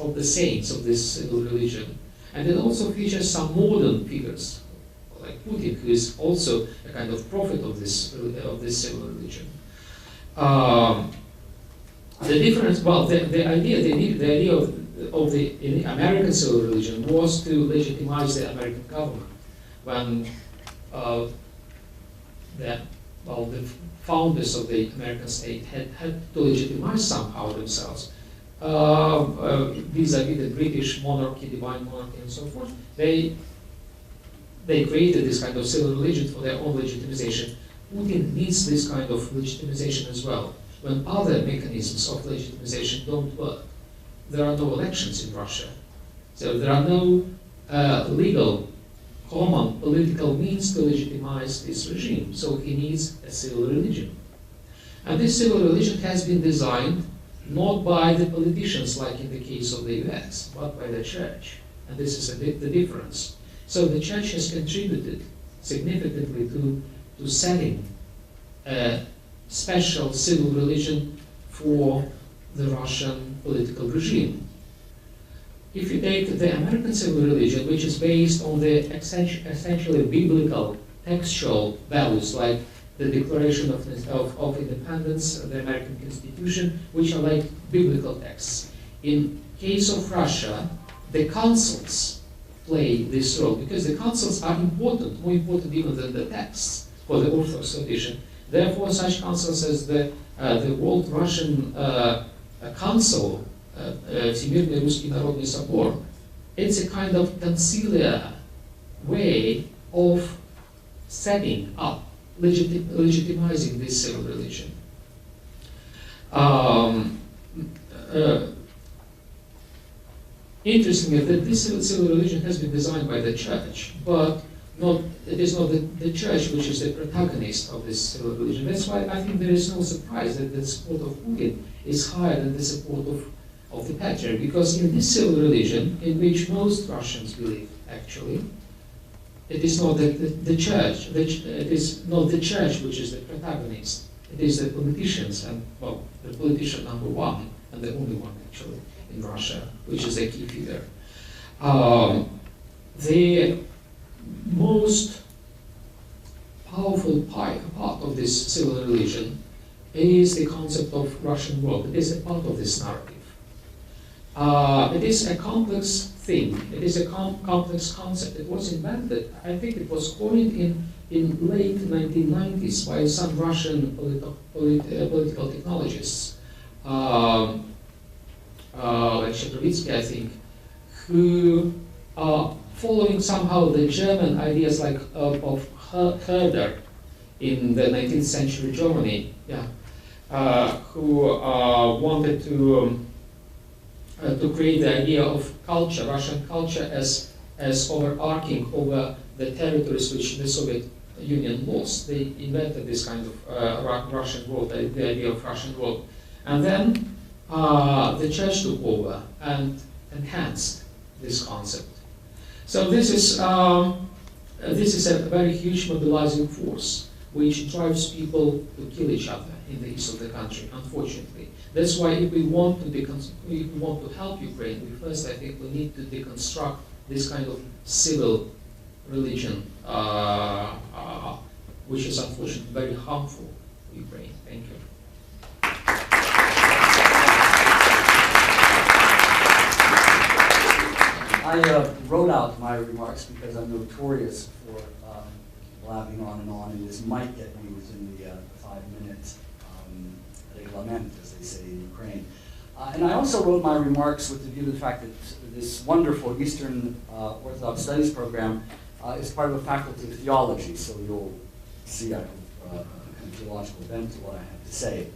of the saints of this civil religion. And it also features some modern figures, like Putin, who is also a kind of prophet of this civil religion. The difference, well, the idea of the American civil religion was to legitimize the American government when the founders of the American state had to legitimize somehow themselves vis-a-vis the British monarchy, divine monarchy, and so forth. They created this kind of civil religion for their own legitimization. Putin needs this kind of legitimization as well, when other mechanisms of legitimization don't work. There are no elections in Russia, so there are no legal, common political means to legitimize this regime, so he needs a civil religion. And this civil religion has been designed not by the politicians, like in the case of the US, but by the church. And this is the difference. So the church has contributed significantly to setting a special civil religion for the Russian political regime. If you take the American civil religion, which is based on the essentially biblical textual values, like the Declaration of Independence, the American Constitution, which are like biblical texts. In case of Russia, the councils play this role, because the councils are important, more important even than the texts for the Orthodox tradition. Therefore, such councils as the World Russian Council, Всемирный Русский Народный Собор, it's a kind of conciliar way of setting up, legitimizing this civil religion. Interestingly, that this civil religion has been designed by the church, but it is not the church which is the protagonist of this civil religion. That's why I think there is no surprise that the support of Putin is higher than the support of the patriarch, because in this civil religion, in which most Russians believe, actually, it is not the church. It is not the church which is the protagonist. It is the politicians, and well, the politician number one, and the only one actually in Russia, which is a key figure. The most powerful part of this civil religion is the concept of Russian world. It is a part of this narrative. It is a complex thing. It is a complex concept. It was invented, I think it was coined in late 1990s by some Russian political technologists, like Sheprovitsky, I think, who are following somehow the German ideas like of Herder in the 19th century Germany, who wanted to create the idea of culture, Russian culture, as overarching over the territories which the Soviet Union lost. They invented this kind of Russian world, the idea of Russian world. And then the church took over and enhanced this concept. So this is a very huge mobilizing force which drives people to kill each other in the east of the country, unfortunately. That's why if we want to help Ukraine, first I think we need to deconstruct this kind of civil religion, which is unfortunately very harmful to Ukraine. Thank you. I wrote out my remarks because I'm notorious for blabbing on, and this might get me within the 5-minute reglement, as they say in Ukraine. And I also wrote my remarks with the view to the fact that this wonderful Eastern Orthodox Studies program is part of a faculty of theology, so you'll see I have a kind of theological bent to what I have to say.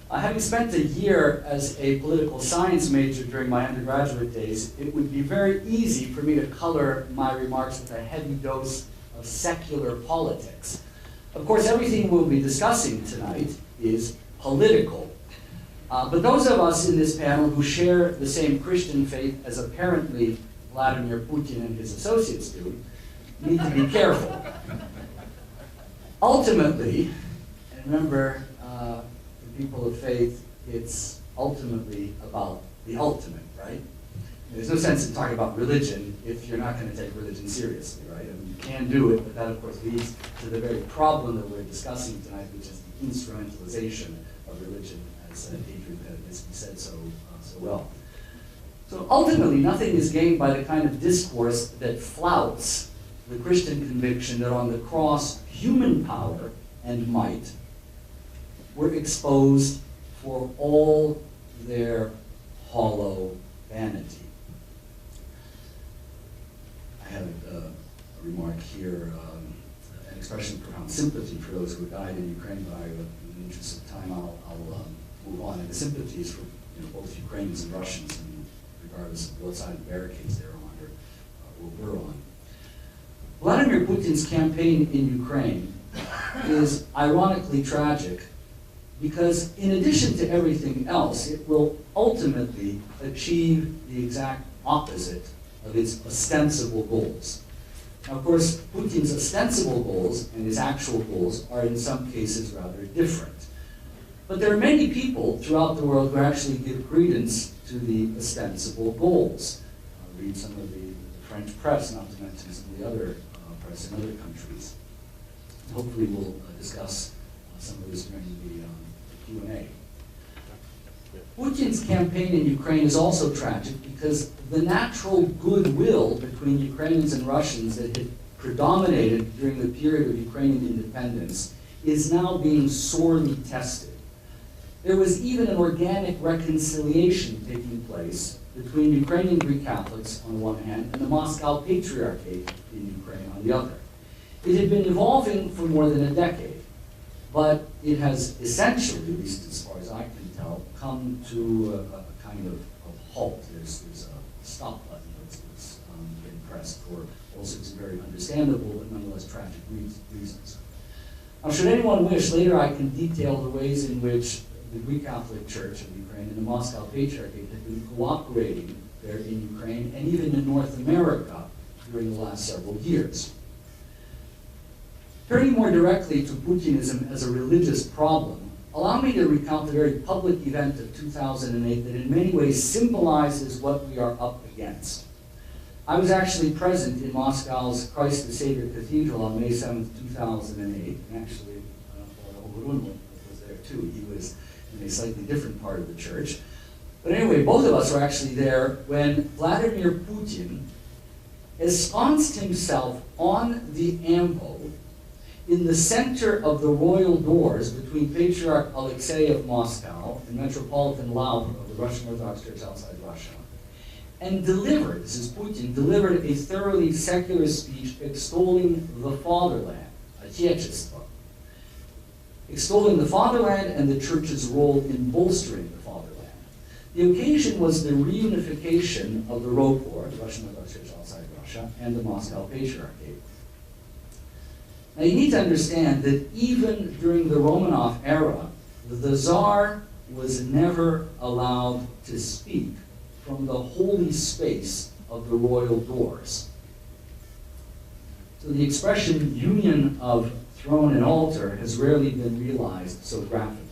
Having spent a year as a political science major during my undergraduate days, it would be very easy for me to color my remarks with a heavy dose of secular politics. Of course, everything we'll be discussing tonight is political. But those of us in this panel who share the same Christian faith as apparently Vladimir Putin and his associates do, need to be careful. Ultimately, and remember, people of faith, it's ultimately about the ultimate, right? There's no sense in talking about religion if you're not going to take religion seriously, right? I mean, you can do it, but that of course leads to the very problem that we're discussing tonight, which is the instrumentalization of religion, as Adrian Penevitsky said so well. So ultimately, nothing is gained by the kind of discourse that flouts the Christian conviction that on the cross, human power and might were exposed for all their hollow vanity. I have a remark here, an expression of profound sympathy for those who died in Ukraine, but in the interest of time, I'll move on. And the sympathies for both Ukrainians and Russians, and regardless of what side of the barricades they're on or we're on. Vladimir Putin's campaign in Ukraine is ironically tragic, because in addition to everything else, it will ultimately achieve the exact opposite of its ostensible goals. Now, of course, Putin's ostensible goals and his actual goals are in some cases rather different. But there are many people throughout the world who actually give credence to the ostensible goals. Read some of the French press, not to mention some of the other press in other countries. Hopefully we'll discuss some of this during the Q&A. Putin's campaign in Ukraine is also tragic because the natural goodwill between Ukrainians and Russians that had predominated during the period of Ukrainian independence is now being sorely tested. There was even an organic reconciliation taking place between Ukrainian Greek Catholics on the one hand and the Moscow Patriarchate in Ukraine on the other. It had been evolving for more than a decade, but it has essentially, at least as far as I can tell, come to a kind of halt. There's a stop button that's been pressed for all sorts of very understandable but nonetheless tragic reasons. Now, should anyone wish, later I can detail the ways in which the Greek Catholic Church of Ukraine and the Moscow Patriarchate have been cooperating there in Ukraine and even in North America during the last several years. Turning more directly to Putinism as a religious problem, allow me to recount a very public event of 2008 that in many ways symbolizes what we are up against. I was actually present in Moscow's Christ the Savior Cathedral on May 7th, 2008, and actually Fordham was there too. He was in a slightly different part of the church. But anyway, both of us were actually there when Vladimir Putin ensconced himself on the ambo in the center of the royal doors between Patriarch Alexei of Moscow and Metropolitan Lav of the Russian Orthodox Church outside Russia, and delivered, this is Putin, delivered a thoroughly secular speech extolling the fatherland, Отечество, extolling the fatherland and the church's role in bolstering the fatherland. The occasion was the reunification of the ROPOR, the Russian Orthodox Church outside Russia, and the Moscow Patriarchate. Now you need to understand that even during the Romanov era, the Tsar was never allowed to speak from the holy space of the royal doors. So the expression union of throne and altar has rarely been realized so graphically.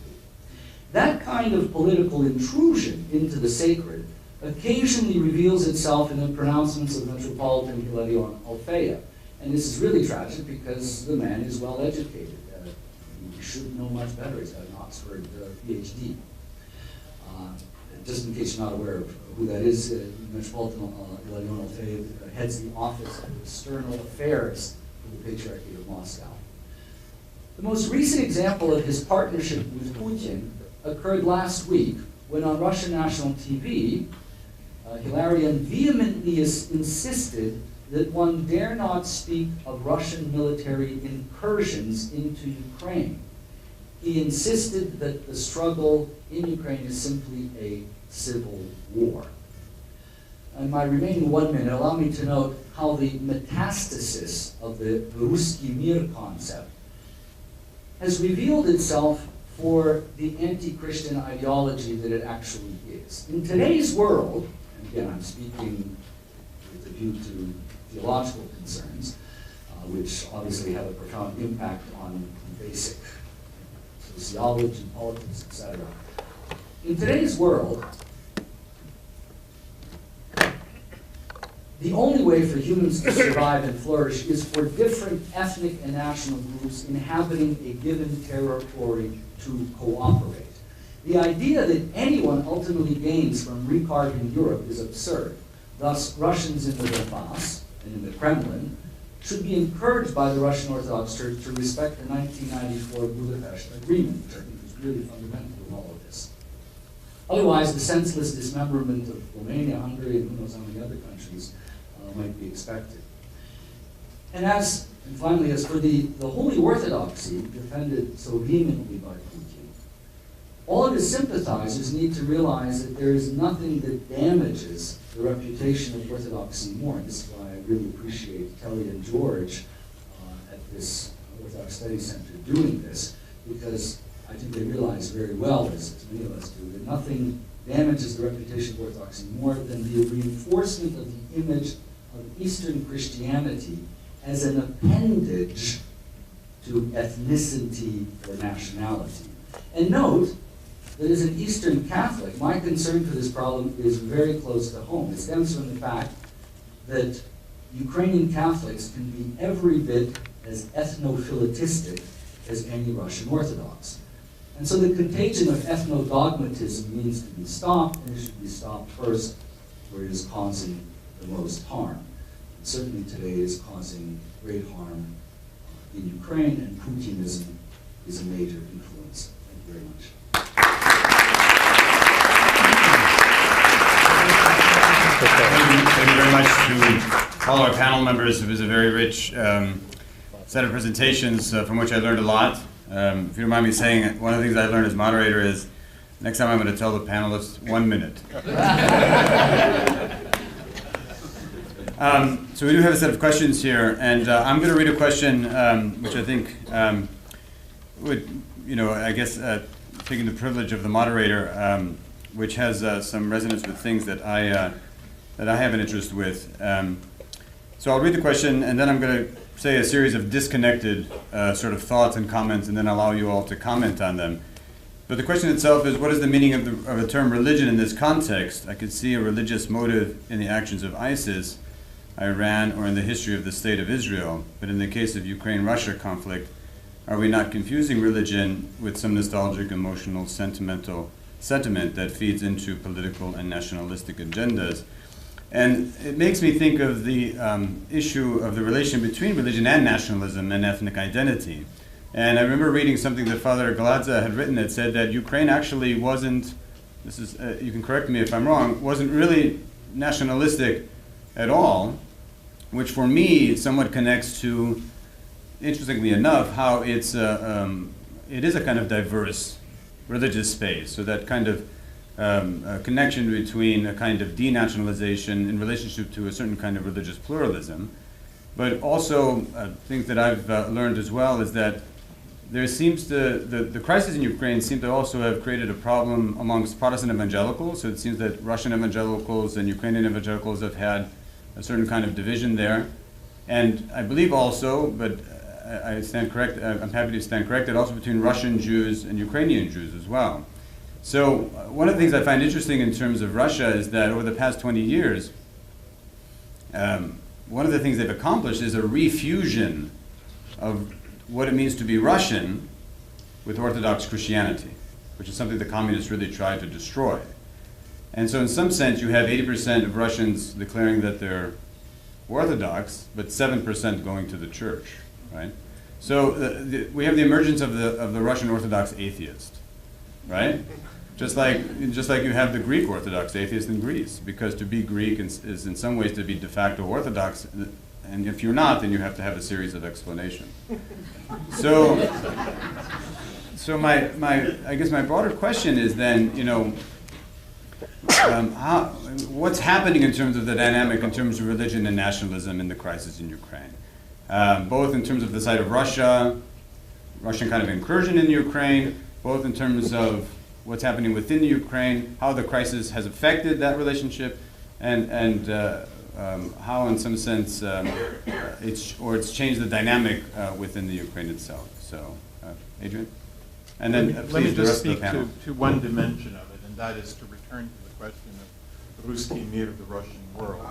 That kind of political intrusion into the sacred occasionally reveals itself in the pronouncements of Metropolitan Hilarion Alfeia. And this is really tragic because the man is well educated. He should know much better. He's got an Oxford PhD. Just in case you're not aware of who that is, Metropolitan Hilarion Alfeia heads the Office of External Affairs for the Patriarchate of Moscow. The most recent example of his partnership with Putin occurred last week when on Russian national TV, Hilarion vehemently insisted that one dare not speak of Russian military incursions into Ukraine. He insisted that the struggle in Ukraine is simply a civil war. In my remaining 1 minute, allow me to note how the metastasis of the Ruski Mir concept has revealed itself for the anti-Christian ideology that it actually is. In today's world, and again I'm speaking with a view to theological concerns, which obviously have a profound impact on basic sociology, politics, etc. In today's world, the only way for humans to survive and flourish is for different ethnic and national groups inhabiting a given territory to cooperate. The idea that anyone ultimately gains from recarving Europe is absurd. Thus, Russians in the Donbass and in the Kremlin should be encouraged by the Russian Orthodox Church to respect the 1994 Budapest Agreement, which I think is really fundamental in all of this. Otherwise, the senseless dismemberment of Romania, Hungary, and who knows how many other countries might be expected. And finally, as for the Holy Orthodoxy defended so vehemently by Putin, all of his sympathizers need to realize that there is nothing that damages the reputation of Orthodoxy more. And this is why I really appreciate Kelly and George at this Orthodox Study Center doing this, because I think they realize very well, as many of us do, that nothing damages the reputation of Orthodoxy more than the reinforcement of the image of Eastern Christianity as an appendage to ethnicity or nationality. And note that as an Eastern Catholic, my concern for this problem is very close to home. It stems from the fact that Ukrainian Catholics can be every bit as ethnophilatistic as any Russian Orthodox. And so the contagion of ethno-dogmatism needs to be stopped, and it should be stopped first where it is causing the most harm. And certainly today it is causing great harm in Ukraine, and Putinism is a major influence. Thank you very much. Thank you very much to all our panel members. It was a very rich set of presentations from which I learned a lot. If you don't mind me saying, one of the things I learned as moderator is next time I'm going to tell the panelists 1 minute. So we do have a set of questions here, and I'm going to read a question which I think would, I guess, taking the privilege of the moderator, which has some resonance with things that I have an interest with. So I'll read the question, and then I'm going to say a series of disconnected sort of thoughts and comments, and then allow you all to comment on them. But the question itself is, what is the meaning of the term religion in this context? I could see a religious motive in the actions of ISIS, Iran, or in the history of the State of Israel. But in the case of Ukraine-Russia conflict, are we not confusing religion with some nostalgic, emotional, sentimental sentiment that feeds into political and nationalistic agendas? And it makes me think of the issue of the relation between religion and nationalism and ethnic identity. And I remember reading something that Father Galison had written that said that Ukraine actually wasn't, this is, you can correct me if I'm wrong, wasn't really nationalistic at all, which for me somewhat connects to, interestingly enough, how it is a kind of diverse religious space. So that kind of a connection between a kind of denationalization in relationship to a certain kind of religious pluralism. But also, things that I've learned as well is that there seems to, the crisis in Ukraine seems to also have created a problem amongst Protestant evangelicals. So it seems that Russian evangelicals and Ukrainian evangelicals have had a certain kind of division there. And I believe also, but I stand correct, I'm happy to stand corrected, also between Russian Jews and Ukrainian Jews as well. So one of the things I find interesting in terms of Russia is that over the past 20 years, one of the things they've accomplished is a refusion of what it means to be Russian with Orthodox Christianity, which is something the communists really tried to destroy. And so in some sense, you have 80% of Russians declaring that they're Orthodox, but 7% going to the church, right? So we have the emergence of the Russian Orthodox atheist, right? Just like you have the Greek Orthodox atheist in Greece, because to be Greek is in some ways to be de facto Orthodox, and if you're not, then you have to have a series of explanations. So I guess my broader question is then, you know, what's happening in terms of the dynamic in terms of religion and nationalism in the crisis in Ukraine, both in terms of the side of Russian kind of incursion in Ukraine, both in terms of what's happening within the Ukraine, how the crisis has affected that relationship, and how, in some sense, it's changed the dynamic within the Ukraine itself. So, Adrian, and then let me please the just rest of the speak panel. to one dimension of it, and that is to return to the question of Ruski Mir, the Russian world.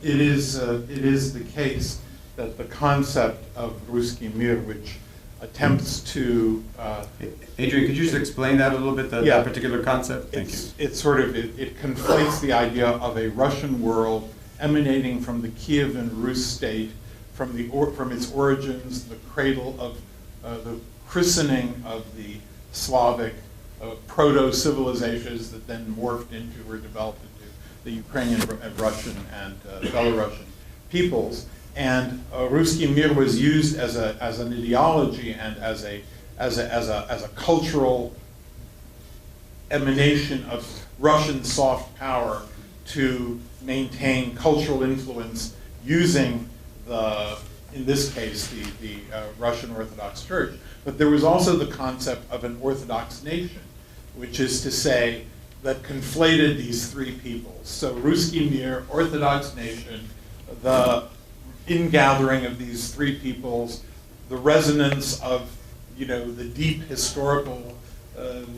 It is the case that the concept of Ruski Mir, which attempts to Adrian, could you just explain that a little bit, that particular concept? Thank you. It's sort of, it conflates the idea of a Russian world emanating from the Kievan Rus state, from its origins, the cradle of the christening of the Slavic proto-civilizations that then morphed into or developed into the Ukrainian and Russian and Belarusian peoples. And Ruski Mir was used as an ideology and as a cultural emanation of Russian soft power to maintain cultural influence using in this case, the Russian Orthodox Church. But there was also the concept of an Orthodox nation, which is to say that conflated these three peoples. So Ruski Mir, Orthodox nation, the ingathering of these three peoples, the resonance of, the deep historical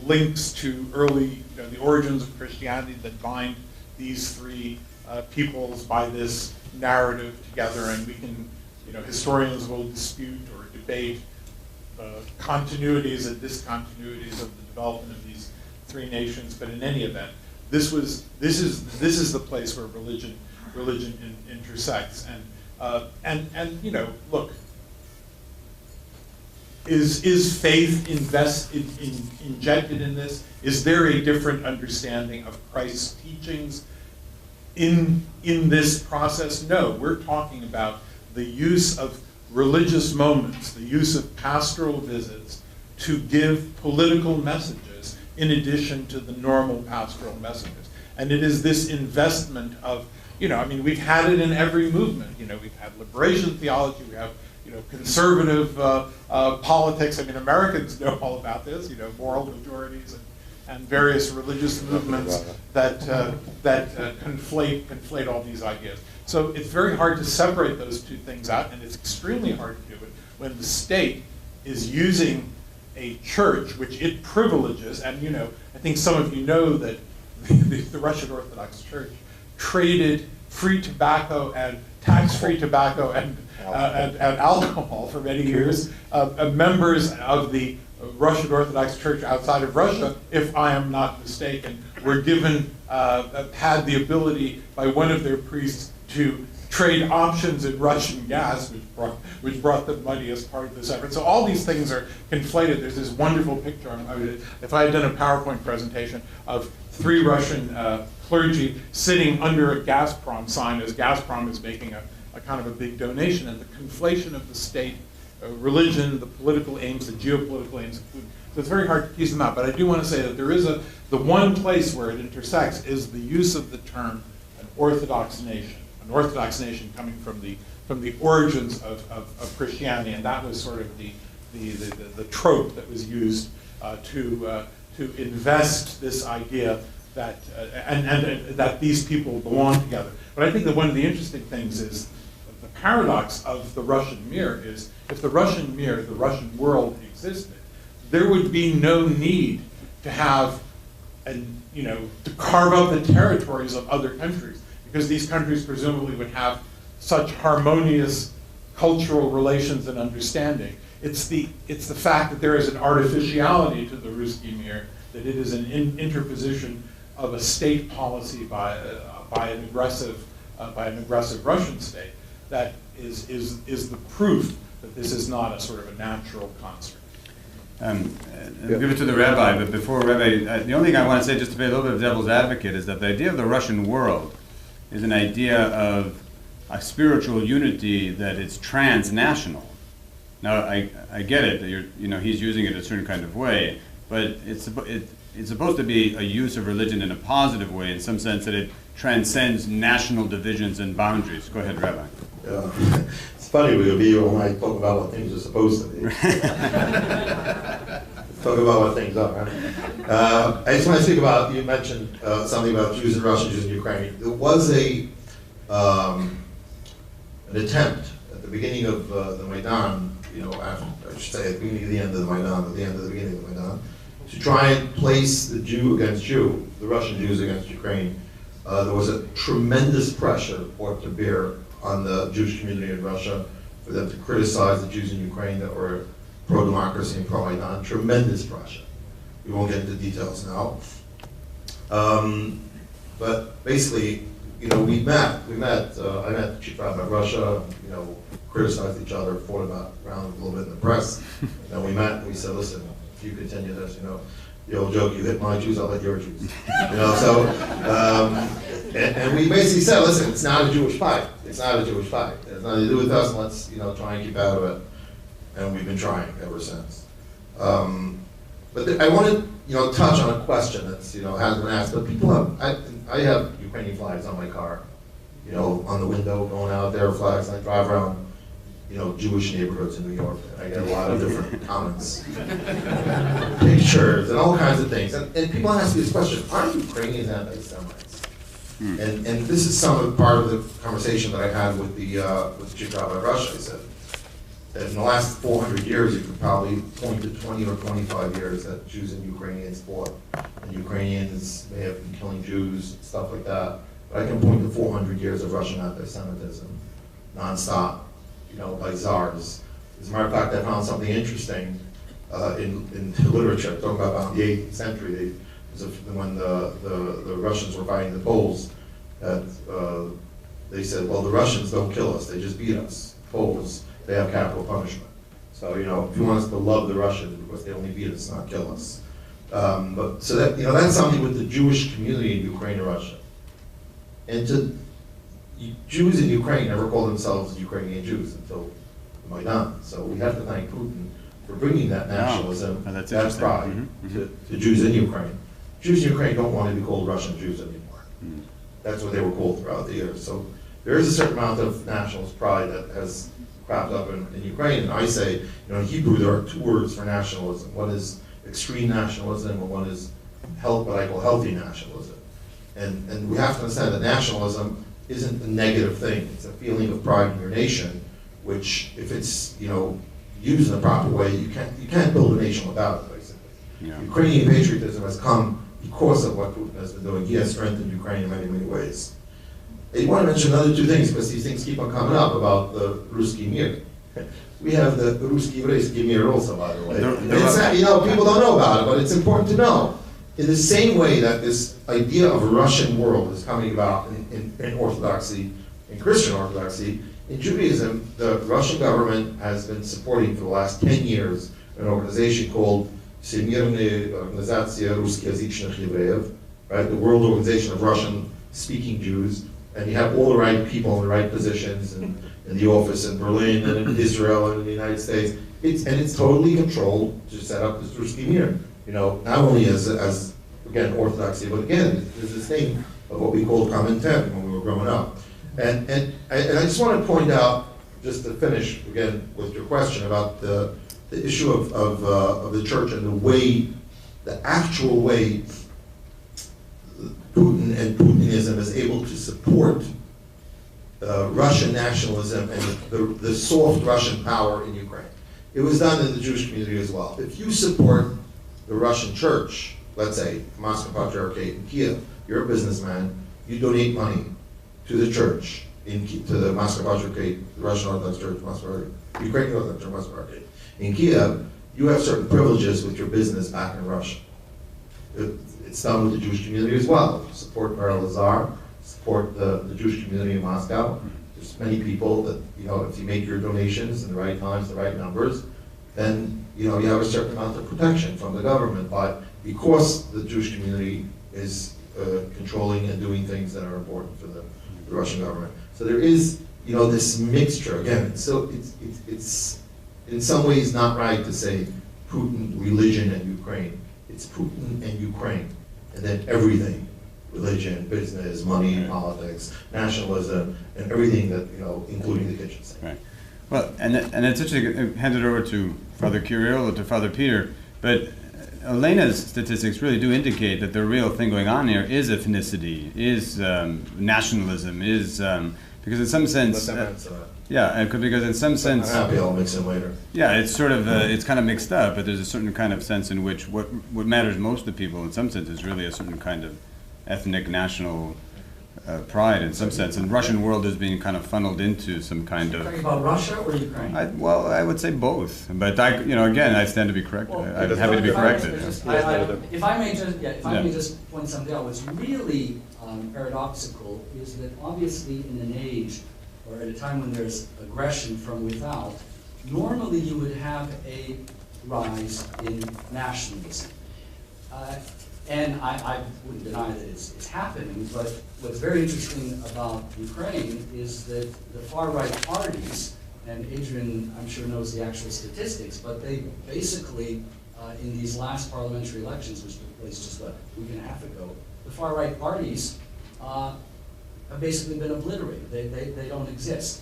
links to early, the origins of Christianity that bind these three peoples by this narrative together, and we can, historians will dispute or debate continuities and discontinuities of the development of these three nations, but in any event, this is the place where religion intersects, and look, is faith injected in this? Is there a different understanding of Christ's teachings in this process? No, we're talking about the use of religious moments, the use of pastoral visits to give political messages in addition to the normal pastoral messages. And it is this investment of, we've had it in every movement. We've had liberation theology, we have, conservative politics. I mean, Americans know all about this, moral majorities and various religious movements that conflate all these ideas. So it's very hard to separate those two things out, and it's extremely hard to do it when the state is using a church which it privileges. And I think some of you know that the Russian Orthodox Church traded free tobacco and tax-free tobacco and alcohol for many years. Members of the Russian Orthodox Church outside of Russia, if I am not mistaken, were given, had the ability by one of their priests to trade options in Russian gas, which brought them money as part of this effort. So all these things are conflated. There's this wonderful picture, if I had done a PowerPoint presentation, of 3 Russian clergy sitting under a Gazprom sign as Gazprom is making a kind of a big donation, and the conflation of the state, religion, the political aims, the geopolitical aims of Putin. So it's very hard to tease them out. But I do want to say that there is the one place where it intersects is the use of the term an Orthodox nation. An Orthodox nation coming from the origins of Christianity, and that was sort of the trope that was used to invest this idea that and that these people belong together. But I think that one of the interesting things is the paradox of the Russian mirror is if the Russian mirror, the Russian world existed, there would be no need to have to carve out the territories of other countries, because these countries presumably would have such harmonious cultural relations and understanding. It's the fact that there is an artificiality to the Ruski mir, that it is an interposition of a state policy by an aggressive Russian state that is the proof that this is not a sort of a natural construct. Give it to the rabbi, but before Rabbi, the only thing I want to say, just to play a little bit of devil's advocate, is that the idea of the Russian world is an idea of a spiritual unity that is transnational. Now, I get it that he's using it a certain kind of way, but it's supposed to be a use of religion in a positive way, in some sense that it transcends national divisions and boundaries. Go ahead, Rabbi. It's funny, we'll be here all night talking about what things are supposed to be. Talk about what things are. Right? I just want to speak about, you mentioned something about Jews in Russia, Jews in Ukraine. There was an attempt at the beginning of the Maidan, after, I should say at the beginning of the end of the Maidan, at the end of the beginning of the Maidan, to try and place the Jew against Jew, the Russian Jews against Ukraine. There was a tremendous pressure brought to bear on the Jewish community in Russia for them to criticize the Jews in Ukraine that were pro-democracy and pro-Maidan. Tremendous pressure. We won't get into details now. But basically, we met. I met the chief rabbi of Russia. Criticized each other, fought around a little bit in the press. And then we met. And we said, listen, if you continue this, the old joke, you hit my Jews, I'll hit your Jews. And we basically said, listen, it's not a Jewish fight. It's not a Jewish fight. It has nothing to do with us. Let's try and keep out of it. And we've been trying ever since. But I want to touch on a question that's hasn't been asked. But people have I have Ukrainian flags on my car, on the window, going out there, flags. And I drive around Jewish neighborhoods in New York. And I get a lot of different comments, pictures, and all kinds of things. And people ask me this question: are Ukrainians anti-Semites? And this is part of the conversation that I had with the chief rabbi of Russia. I said that in the last 400 years, you could probably point to 20 or 25 years that Jews and Ukrainians fought, and Ukrainians may have been killing Jews, stuff like that. But I can point to 400 years of Russian anti-Semitism, nonstop, by czars. As a matter of fact, I found something interesting in literature, talking about the 18th century. When the Russians were fighting the Poles, they said, well, the Russians don't kill us, they just beat us. Poles, they have capital punishment. So, if you want us to love the Russians, because they only beat us, not kill us. So that's something with the Jewish community in Ukraine and Russia. And Jews in Ukraine never called themselves Ukrainian Jews until the Maidan. So we have to thank Putin for bringing that nationalism, that pride to Jews in Ukraine. Jews in Ukraine don't want to be called Russian Jews anymore. That's what they were called throughout the years. So there is a certain amount of nationalist pride that has cropped up in Ukraine. And I say, in Hebrew, there are two words for nationalism. One is extreme nationalism, and one is what I call healthy nationalism. And we have to understand that nationalism isn't a negative thing. It's a feeling of pride in your nation, which, if it's used in the proper way, you can't build a nation without it, basically. Yeah. Ukrainian patriotism has come because of what Putin has been doing. He has strengthened Ukraine in many, many ways. I want to mention another two things, because these things keep on coming up about the Ruski Mir. We have the Ruski Evreiski Mir also, by the way. People don't know about it, but it's important to know. In the same way that this idea of a Russian world is coming about in Orthodoxy, in Christian Orthodoxy, in Judaism, the Russian government has been supporting for the last 10 years an organization called Всемирная Организация Русскоязычных Евреев, right? The World Organization of Russian-speaking Jews, and you have all the right people in the right positions in the office in Berlin and in Israel and in the United States. It's totally controlled to set up this Ruski Mir. Not only as again Orthodoxy, but again there's this thing of what we called convened when we were growing up. And I just want to point out, just to finish again with your question about the issue of the church and the actual way Putin and Putinism is able to support Russian nationalism and the soft Russian power in Ukraine. It was done in the Jewish community as well. If you support the Russian church, let's say Moscow Patriarchate in Kiev, you're a businessman, you donate money to the church, to the Moscow Patriarchate, the Russian Orthodox Church, Ukrainian Orthodox Church, Moscow Patriarchate. In Kiev, you have certain privileges with your business back in Russia. It's done with the Jewish community as well. You support Marie Lazar, support the Jewish community in Moscow. There's many people that, if you make your donations in the right times, the right numbers, then, you have a certain amount of protection from the government. But because the Jewish community is controlling and doing things that are important for the Russian government. So there is, this mixture. Again, so it's in some ways not right to say Putin, religion, and Ukraine. It's Putin and Ukraine, and then everything. Religion, business, money, politics, nationalism, and everything that, including the kitchen sink. Right. Well, and it's interesting, hand it over to Father Kirill or to Father Peter, but Elena's statistics really do indicate that the real thing going on here is ethnicity, is nationalism, is, because in some sense, because in some sense, I'm happy I'll mix in later. Yeah, it's sort of, it's kind of mixed up, but there's a certain kind of sense in which what matters most to people in some sense is really a certain kind of ethnic national pride in some sense, and Russian world is being kind of funneled into some kind of. Talking about Russia or Ukraine? I would say both, but again, I stand to be corrected. Well, I'm happy to be corrected. If I may just point something out, what's really paradoxical is that obviously in an age or at a time when there's aggression from without, normally you would have a rise in nationalism. And I wouldn't deny that it's happening, but what's very interesting about Ukraine is that the far-right parties, and Adrian, I'm sure, knows the actual statistics, but they basically, in these last parliamentary elections, which took place just, a week and a half ago, the far-right parties have basically been obliterated. They don't exist.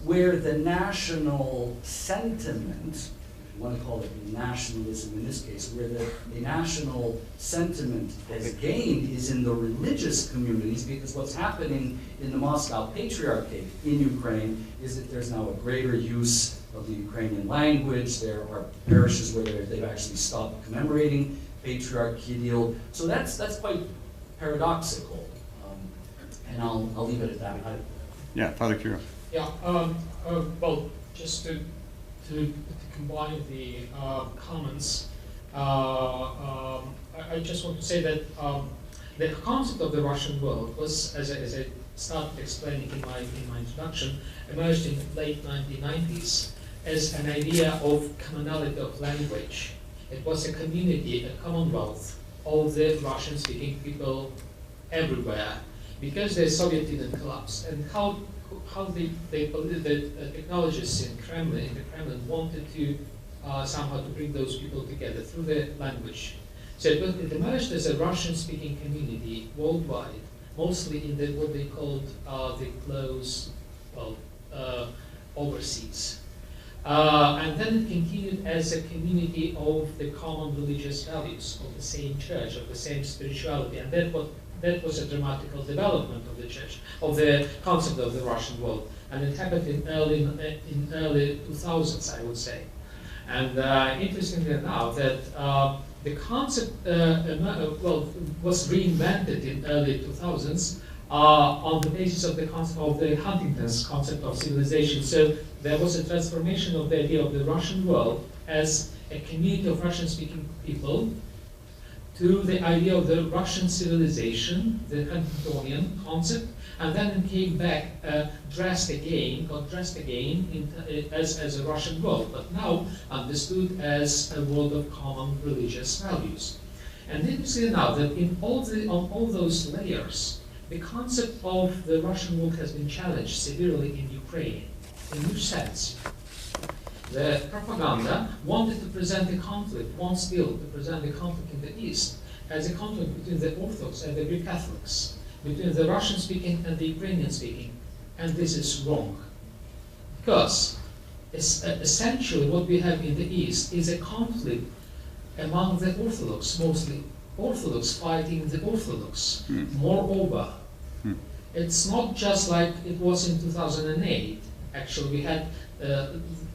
Where the national sentiment, you want to call it nationalism in this case, where the national sentiment has gained is in the religious communities, because what's happening in the Moscow Patriarchate in Ukraine is that there's now a greater use of the Ukrainian language. There are parishes where they've actually stopped commemorating patriarchal. So that's quite paradoxical, and I'll leave it at that. Yeah, Father Kirill. Yeah, well, just to combine the comments, I just want to say that the concept of the Russian world was, as I started explaining in my introduction, emerged in the late 1990s as an idea of commonality of language. It was a community, a commonwealth of the Russian-speaking people everywhere, because the Soviet Union collapsed, and how the technologists in the Kremlin wanted to somehow to bring those people together through the language. So it emerged as a Russian-speaking community worldwide, mostly in what they called the close, overseas. And then it continued as a community of the common religious values, of the same church, of the same spirituality. And that was a dramatical development of the church, of the concept of the Russian world. And it happened in early 2000s, I would say. And interestingly enough, that the concept was reinvented in early 2000s on the basis of the concept of the Huntington's concept of civilization. So there was a transformation of the idea of the Russian world as a community of Russian-speaking people to the idea of the Russian civilization, the Huntingtonian concept, and then it came back, got dressed again as a Russian world, but now understood as a world of common religious values. And interestingly enough, that on all those layers, the concept of the Russian world has been challenged severely in Ukraine. In which sense? The propaganda wanted to present the conflict, wants still to present the conflict in the East as a conflict between the Orthodox and the Greek Catholics, between the Russian-speaking and the Ukrainian-speaking. And this is wrong. Because essentially what we have in the East is a conflict among the Orthodox, mostly Orthodox fighting the Orthodox. Moreover, it's not just like it was in 2008. Actually, we had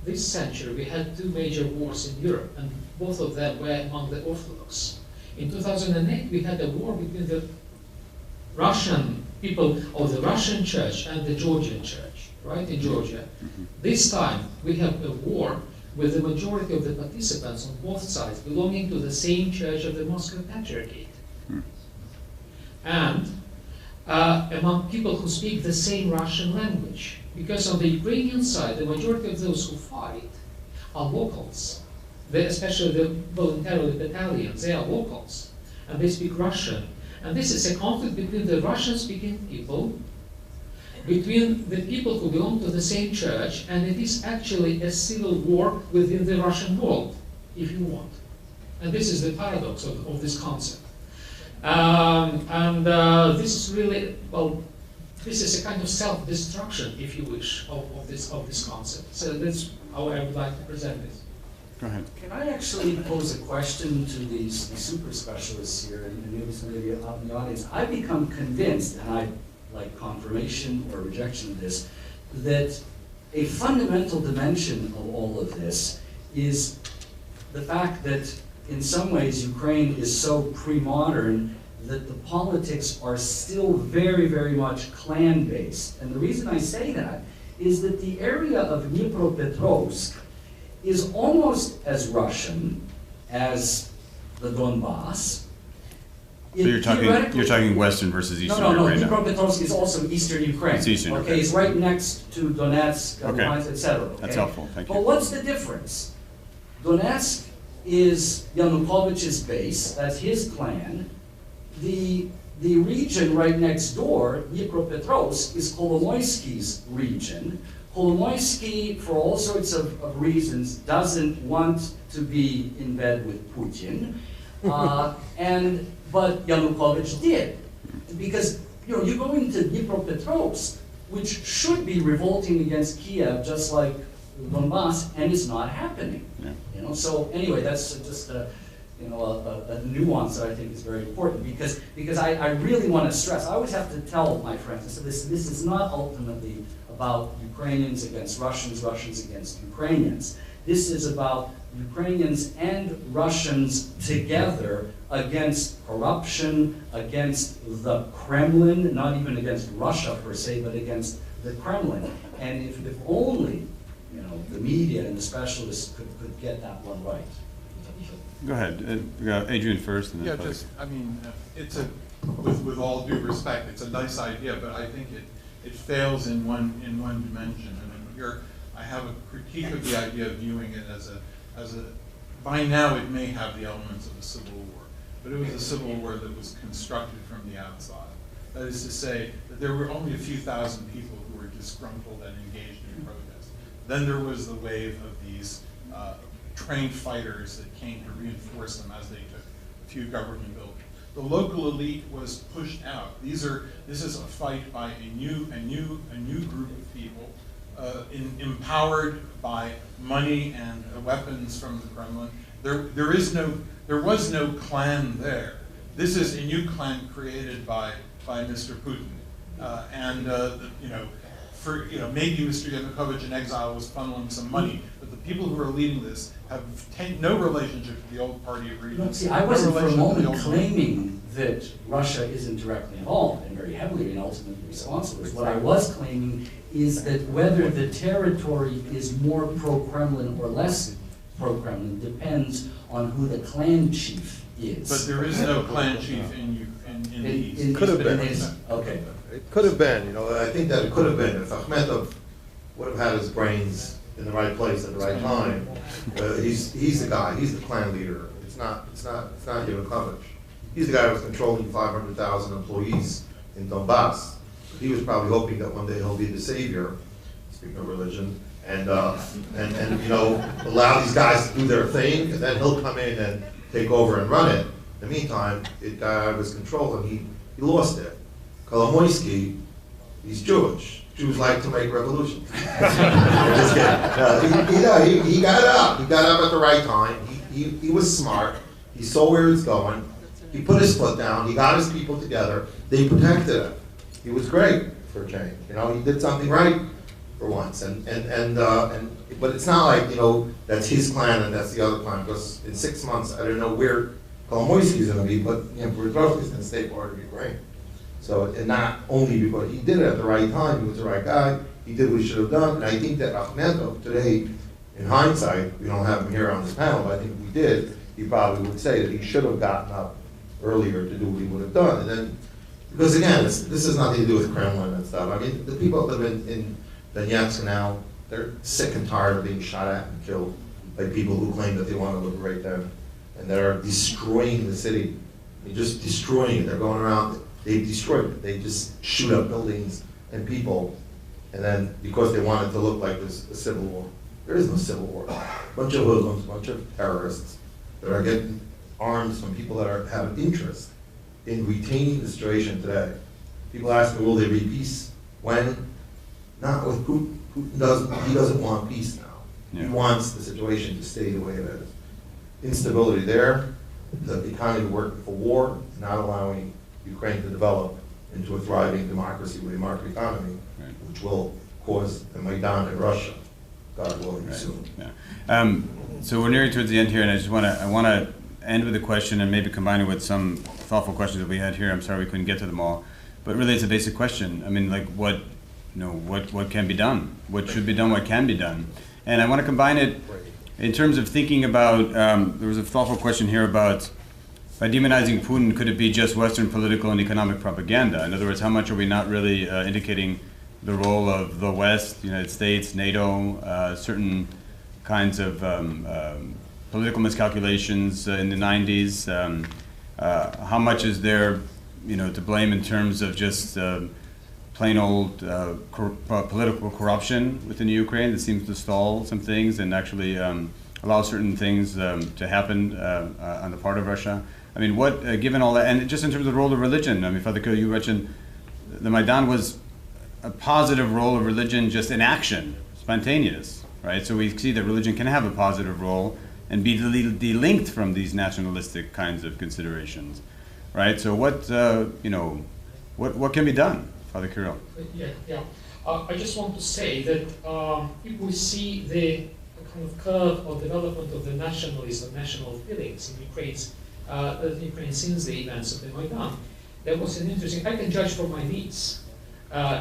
this century, we had two major wars in Europe, and both of them were among the Orthodox. In 2008, we had a war between the Russian people of the Russian church and the Georgian church, right, in Georgia. This time, we have a war with the majority of the participants on both sides belonging to the same church of the Moscow Patriarchate. And among people who speak the same Russian language. Because on the Ukrainian side, the majority of those who fight are locals. Especially the voluntarily battalions, they are locals. And they speak Russian. And this is a conflict between the Russian-speaking people, between the people who belong to the same church, and it is actually a civil war within the Russian world, if you want. And this is the paradox of this concept. This is really, well, this is a kind of self-destruction, if you wish, of this concept. So that's how I would like to present this. Go ahead. Can I actually pose a question to these super specialists here, and maybe some of you out in the audience? I've become convinced, and I like confirmation or rejection of this, that a fundamental dimension of all of this is the fact that in some ways Ukraine is so pre-modern that the politics are still very, very much clan-based. And the reason I say that is that the area of Dnipropetrovsk is almost as Russian as the Donbass. So you're talking Western versus Eastern Ukraine. No, Dnipropetrovsk is also Eastern Ukraine. It's Eastern, okay, it's right next to Donetsk, Luhansk, etc. Okay? That's helpful, thank you. But what's the difference? Donetsk is Yanukovych's base, that's his clan. The region right next door, Dnipropetrovsk, is Kolomoisky's region. Kolomoisky, for all sorts of reasons, doesn't want to be in bed with Putin, but Yanukovych did. Because you go into Dnipropetrovsk, which should be revolting against Kiev, just like Donbass, and it's not happening. Yeah. So anyway, that's just a nuance that I think is very important, because I really want to stress, I always have to tell my friends, this is not ultimately about Ukrainians against Russians, Russians against Ukrainians. This is about Ukrainians and Russians together against corruption, against the Kremlin, not even against Russia per se, but against the Kremlin. And if only the media and the specialists could get that one right. Go ahead. Adrian first. And then it's with all due respect, it's a nice idea, but I think it fails in one dimension. And here I have a critique of the idea of viewing it as a by now it may have the elements of a civil war, but it was a civil war that was constructed from the outside. That is to say that there were only a few thousand people who were disgruntled and engaged in protest. Then there was the wave of these trained fighters that came to reinforce them as they took a few government buildings. The local elite was pushed out. This is a fight by a new group of people empowered by money and weapons from the Kremlin. There was no clan there. This is a new clan created by Mr. Putin, maybe Mr. Yanukovych in exile was funneling some money, but the people who are leading this have no relationship to the old party of region. See, I wasn't for a moment claiming that Russia isn't directly involved and very heavily and ultimately responsible. What I was claiming is that whether the territory is more pro-Kremlin or less pro-Kremlin depends on who the clan chief is. But there is no clan chief in the East. Could have been. Okay. It could have been, I think that it could have been if Akhmetov would have had his brains in the right place at the right time. He's the guy. He's the clan leader. It's not Yanukovych. He's the guy who was controlling 500,000 employees in Donbass. He was probably hoping that one day he'll be the savior, speaking of religion, and allow these guys to do their thing, and then he'll come in and take over and run it. In the meantime, the guy was controlling. He lost it. Kolomoisky, he's Jewish. Jews like to make revolutions. Just kidding. He got up. He got up at the right time. He was smart. He saw where it's going. He put his foot down. He got his people together. They protected him. He was great for a change. He did something right for once. But it's not like that's his clan and that's the other clan. Because in 6 months, I don't know where Kolomoisky's going to be, but Berezovsky's going to stay part of Ukraine. So, and not only because he did it at the right time, he was the right guy, he did what he should have done, and I think that Akhmetov today, in hindsight, we don't have him here on this panel, but I think if we did, he probably would say that he should have gotten up earlier to do what he would have done. And then, because again, this has nothing to do with Kremlin and stuff. I mean, the people that live in Donetsk now, they're sick and tired of being shot at and killed by people who claim that they want to liberate them, and that are destroying the city. They're just destroying it. They're going around. They've destroyed it. They just shoot up buildings and people, and then because they want it to look like there's a civil war. There is no civil war. A bunch of hoodlums, a bunch of terrorists that are getting arms from people that have an interest in retaining the situation today. People ask me, will there be peace? When? Not with Putin. Putin doesn't want peace now. Yeah. He wants the situation to stay the way it is. Instability there, the economy working for war, not allowing Ukraine to develop into a thriving democracy with a market economy, right, which will cause the Maidan in Russia, God willing, right, soon. Yeah. So we're nearing towards the end here, and I want to end with a question and maybe combine it with some thoughtful questions that we had here. I'm sorry we couldn't get to them all, but really it's a basic question. I mean, like what can be done? What should be done? What can be done? And I want to combine it in terms of thinking about, there was a thoughtful question here about, by demonizing Putin, could it be just Western political and economic propaganda? In other words, how much are we not really indicating the role of the West, the United States, NATO, certain kinds of political miscalculations in the 90s? How much is there, to blame in terms of just plain old political corruption within Ukraine that seems to stall some things and actually allow certain things to happen on the part of Russia? I mean, given all that, and just in terms of the role of religion, I mean, Father Kirill, you mentioned the Maidan was a positive role of religion just in action, spontaneous, right? So we see that religion can have a positive role and be delinked from these nationalistic kinds of considerations, right? So what can be done, Father Kirill? Yeah. I just want to say that if we see the kind of curve of development of the nationalism, national feelings in Ukraine since the events of the Maidan, there was an interesting, I can judge for my niece.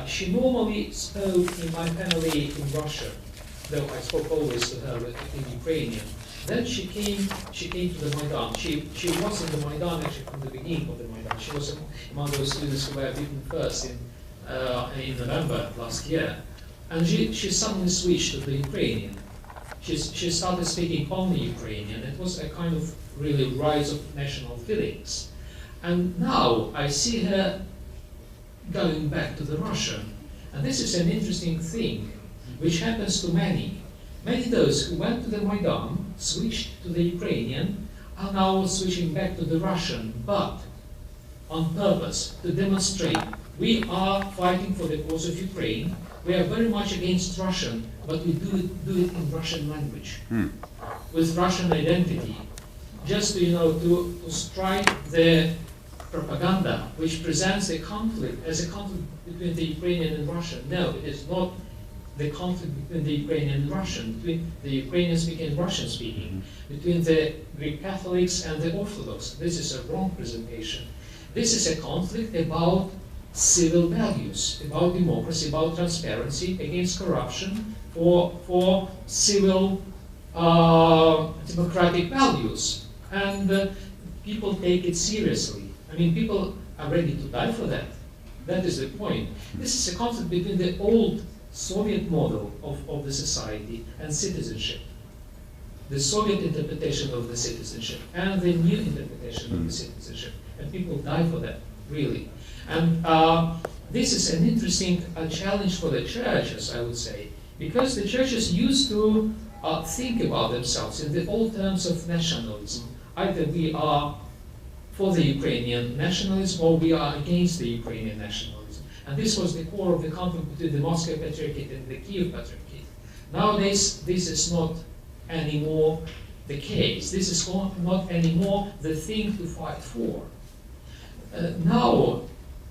She normally spoke in my family in Russian, though I spoke always to her in Ukrainian. Then she came to the Maidan. She was in the Maidan actually from the beginning of the Maidan. She was among those students who were beaten first in November last year. And she suddenly switched to the Ukrainian. She started speaking only Ukrainian. It was a kind of really rise of national feelings. And now I see her going back to the Russian. And this is an interesting thing, which happens to many. Many of those who went to the Maidan, switched to the Ukrainian, are now switching back to the Russian, but on purpose, to demonstrate we are fighting for the cause of Ukraine, We are very much against Russian, but we do it in Russian language, with Russian identity, just to, to strike the propaganda which presents the conflict as a conflict between the Ukrainian and Russian. No, it is not the conflict between the Ukrainian and Russian, between the Ukrainian speaking and Russian speaking, between the Greek Catholics and the Orthodox. This is a wrong presentation. This is a conflict about civil values, about democracy, about transparency, against corruption, for civil democratic values. And people take it seriously. I mean, people are ready to die for that. That is the point. This is a conflict between the old Soviet model of the society and citizenship, the Soviet interpretation of the citizenship and the new interpretation of the citizenship. And people die for that, really. And this is an interesting challenge for the churches, I would say, because the churches used to think about themselves in the old terms of nationalism. Either we are for the Ukrainian nationalism or we are against the Ukrainian nationalism. And this was the core of the conflict between the Moscow Patriarchate and the Kiev Patriarchate. Nowadays, this is not anymore the case. This is not anymore the thing to fight for. Now,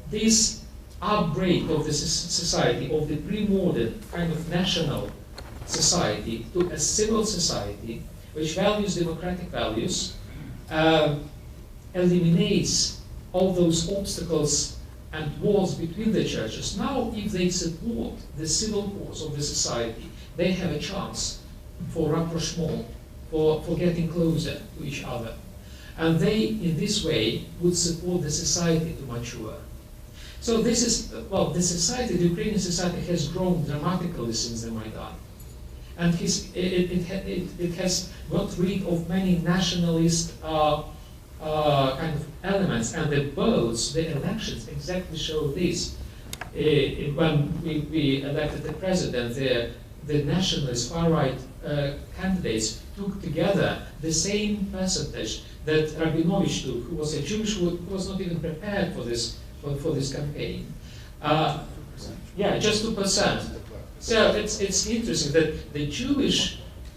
this upgrade of the society, of the pre-modern kind of national society to a civil society, which values democratic values, eliminates all those obstacles and walls between the churches. Now, if they support the civil cause of the society, they have a chance for rapprochement, for getting closer to each other. And they, in this way, would support the society to mature. So this is, well, the society, the Ukrainian society has grown dramatically since the Maidan. And it has got rid of many nationalist kind of elements, and the votes, the elections exactly show this. When we elected the president, the nationalist far-right candidates took together the same percentage that Rabinovich took, who was a Jewish, who was not even prepared for this campaign. Yeah, just 2%. So it's interesting that the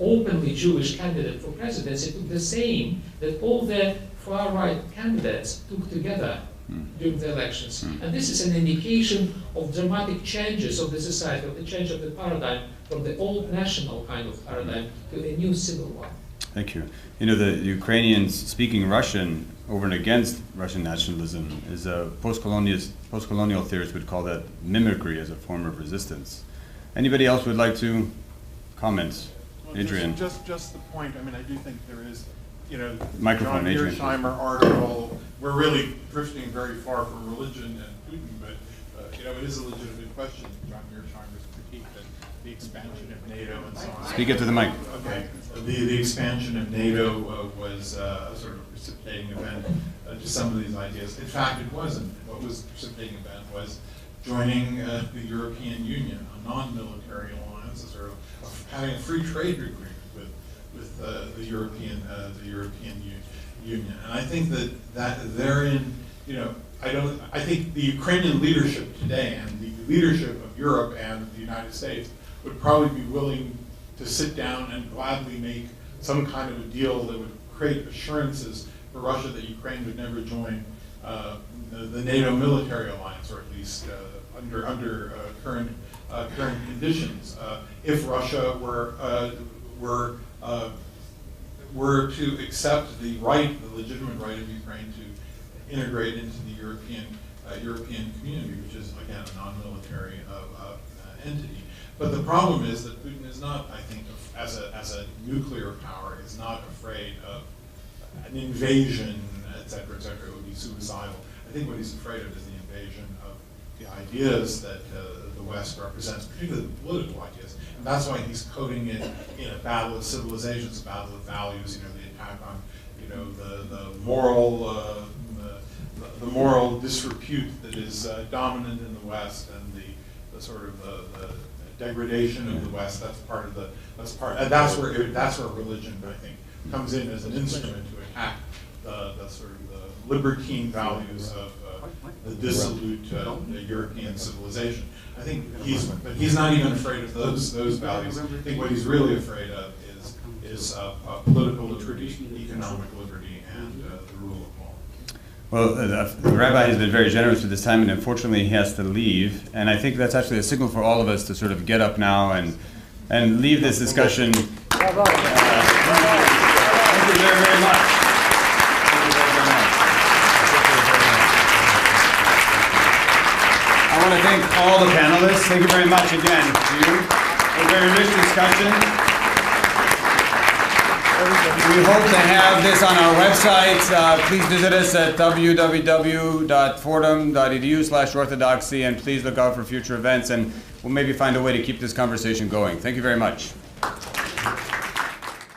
openly Jewish candidate for presidency took the same that all the far-right candidates took together during the elections. And this is an indication of dramatic changes of the society, of the change of the paradigm from the old national kind of paradigm to a new civil one. Thank you. You know, the Ukrainians speaking Russian over and against Russian nationalism is a post-colonial theorists would call that mimicry as a form of resistance. Anybody else would like to comment? Well, Adrian. Just the point. I mean, I do think there is, Microphone, John Adrian. Mearsheimer article. We're really drifting very far from religion and Putin, but it is a legitimate question. John Mearsheimer's critique that the expansion of NATO and so on. Speak it to the mic. Okay. The expansion of NATO was a sort of precipitating event to some of these ideas. In fact, it wasn't. What was the precipitating event was joining the European Union, a non-military alliance, a sort of having a free trade agreement with the European Union. And I think that therein, I think the Ukrainian leadership today and the leadership of Europe and the United States would probably be willing to sit down and gladly make some kind of a deal that would create assurances for Russia that Ukraine would never join the NATO military alliance, or at least under current conditions. If Russia were to accept the legitimate right of Ukraine to integrate into the European community, which is again a non-military entity. But the problem is that Putin is not, I think, as a nuclear power, is not afraid of an invasion, et cetera, it would be suicidal. I think what he's afraid of is the invasion of the ideas that the West represents, particularly the political ideas. And that's why he's coding it in a battle of civilizations, a battle of values, the attack on, the moral disrepute that is dominant in the West, and the sort of the degradation of the West. That's where religion, I think, comes in as an instrument to attack the sort of the libertine values of a dissolute European civilization. I think he's not even afraid of those values. I think what he's really afraid of is political liberty, economic liberty, and the rule of law. Well, the rabbi has been very generous with his time, and unfortunately he has to leave. And I think that's actually a signal for all of us to sort of get up now and leave this discussion. Thank you very, very much. I want to thank all the panelists. Thank you very much again to you. A very rich discussion. We hope to have this on our website. Please visit us at www.fordham.edu/orthodoxy, and please look out for future events, and we'll maybe find a way to keep this conversation going. Thank you very much.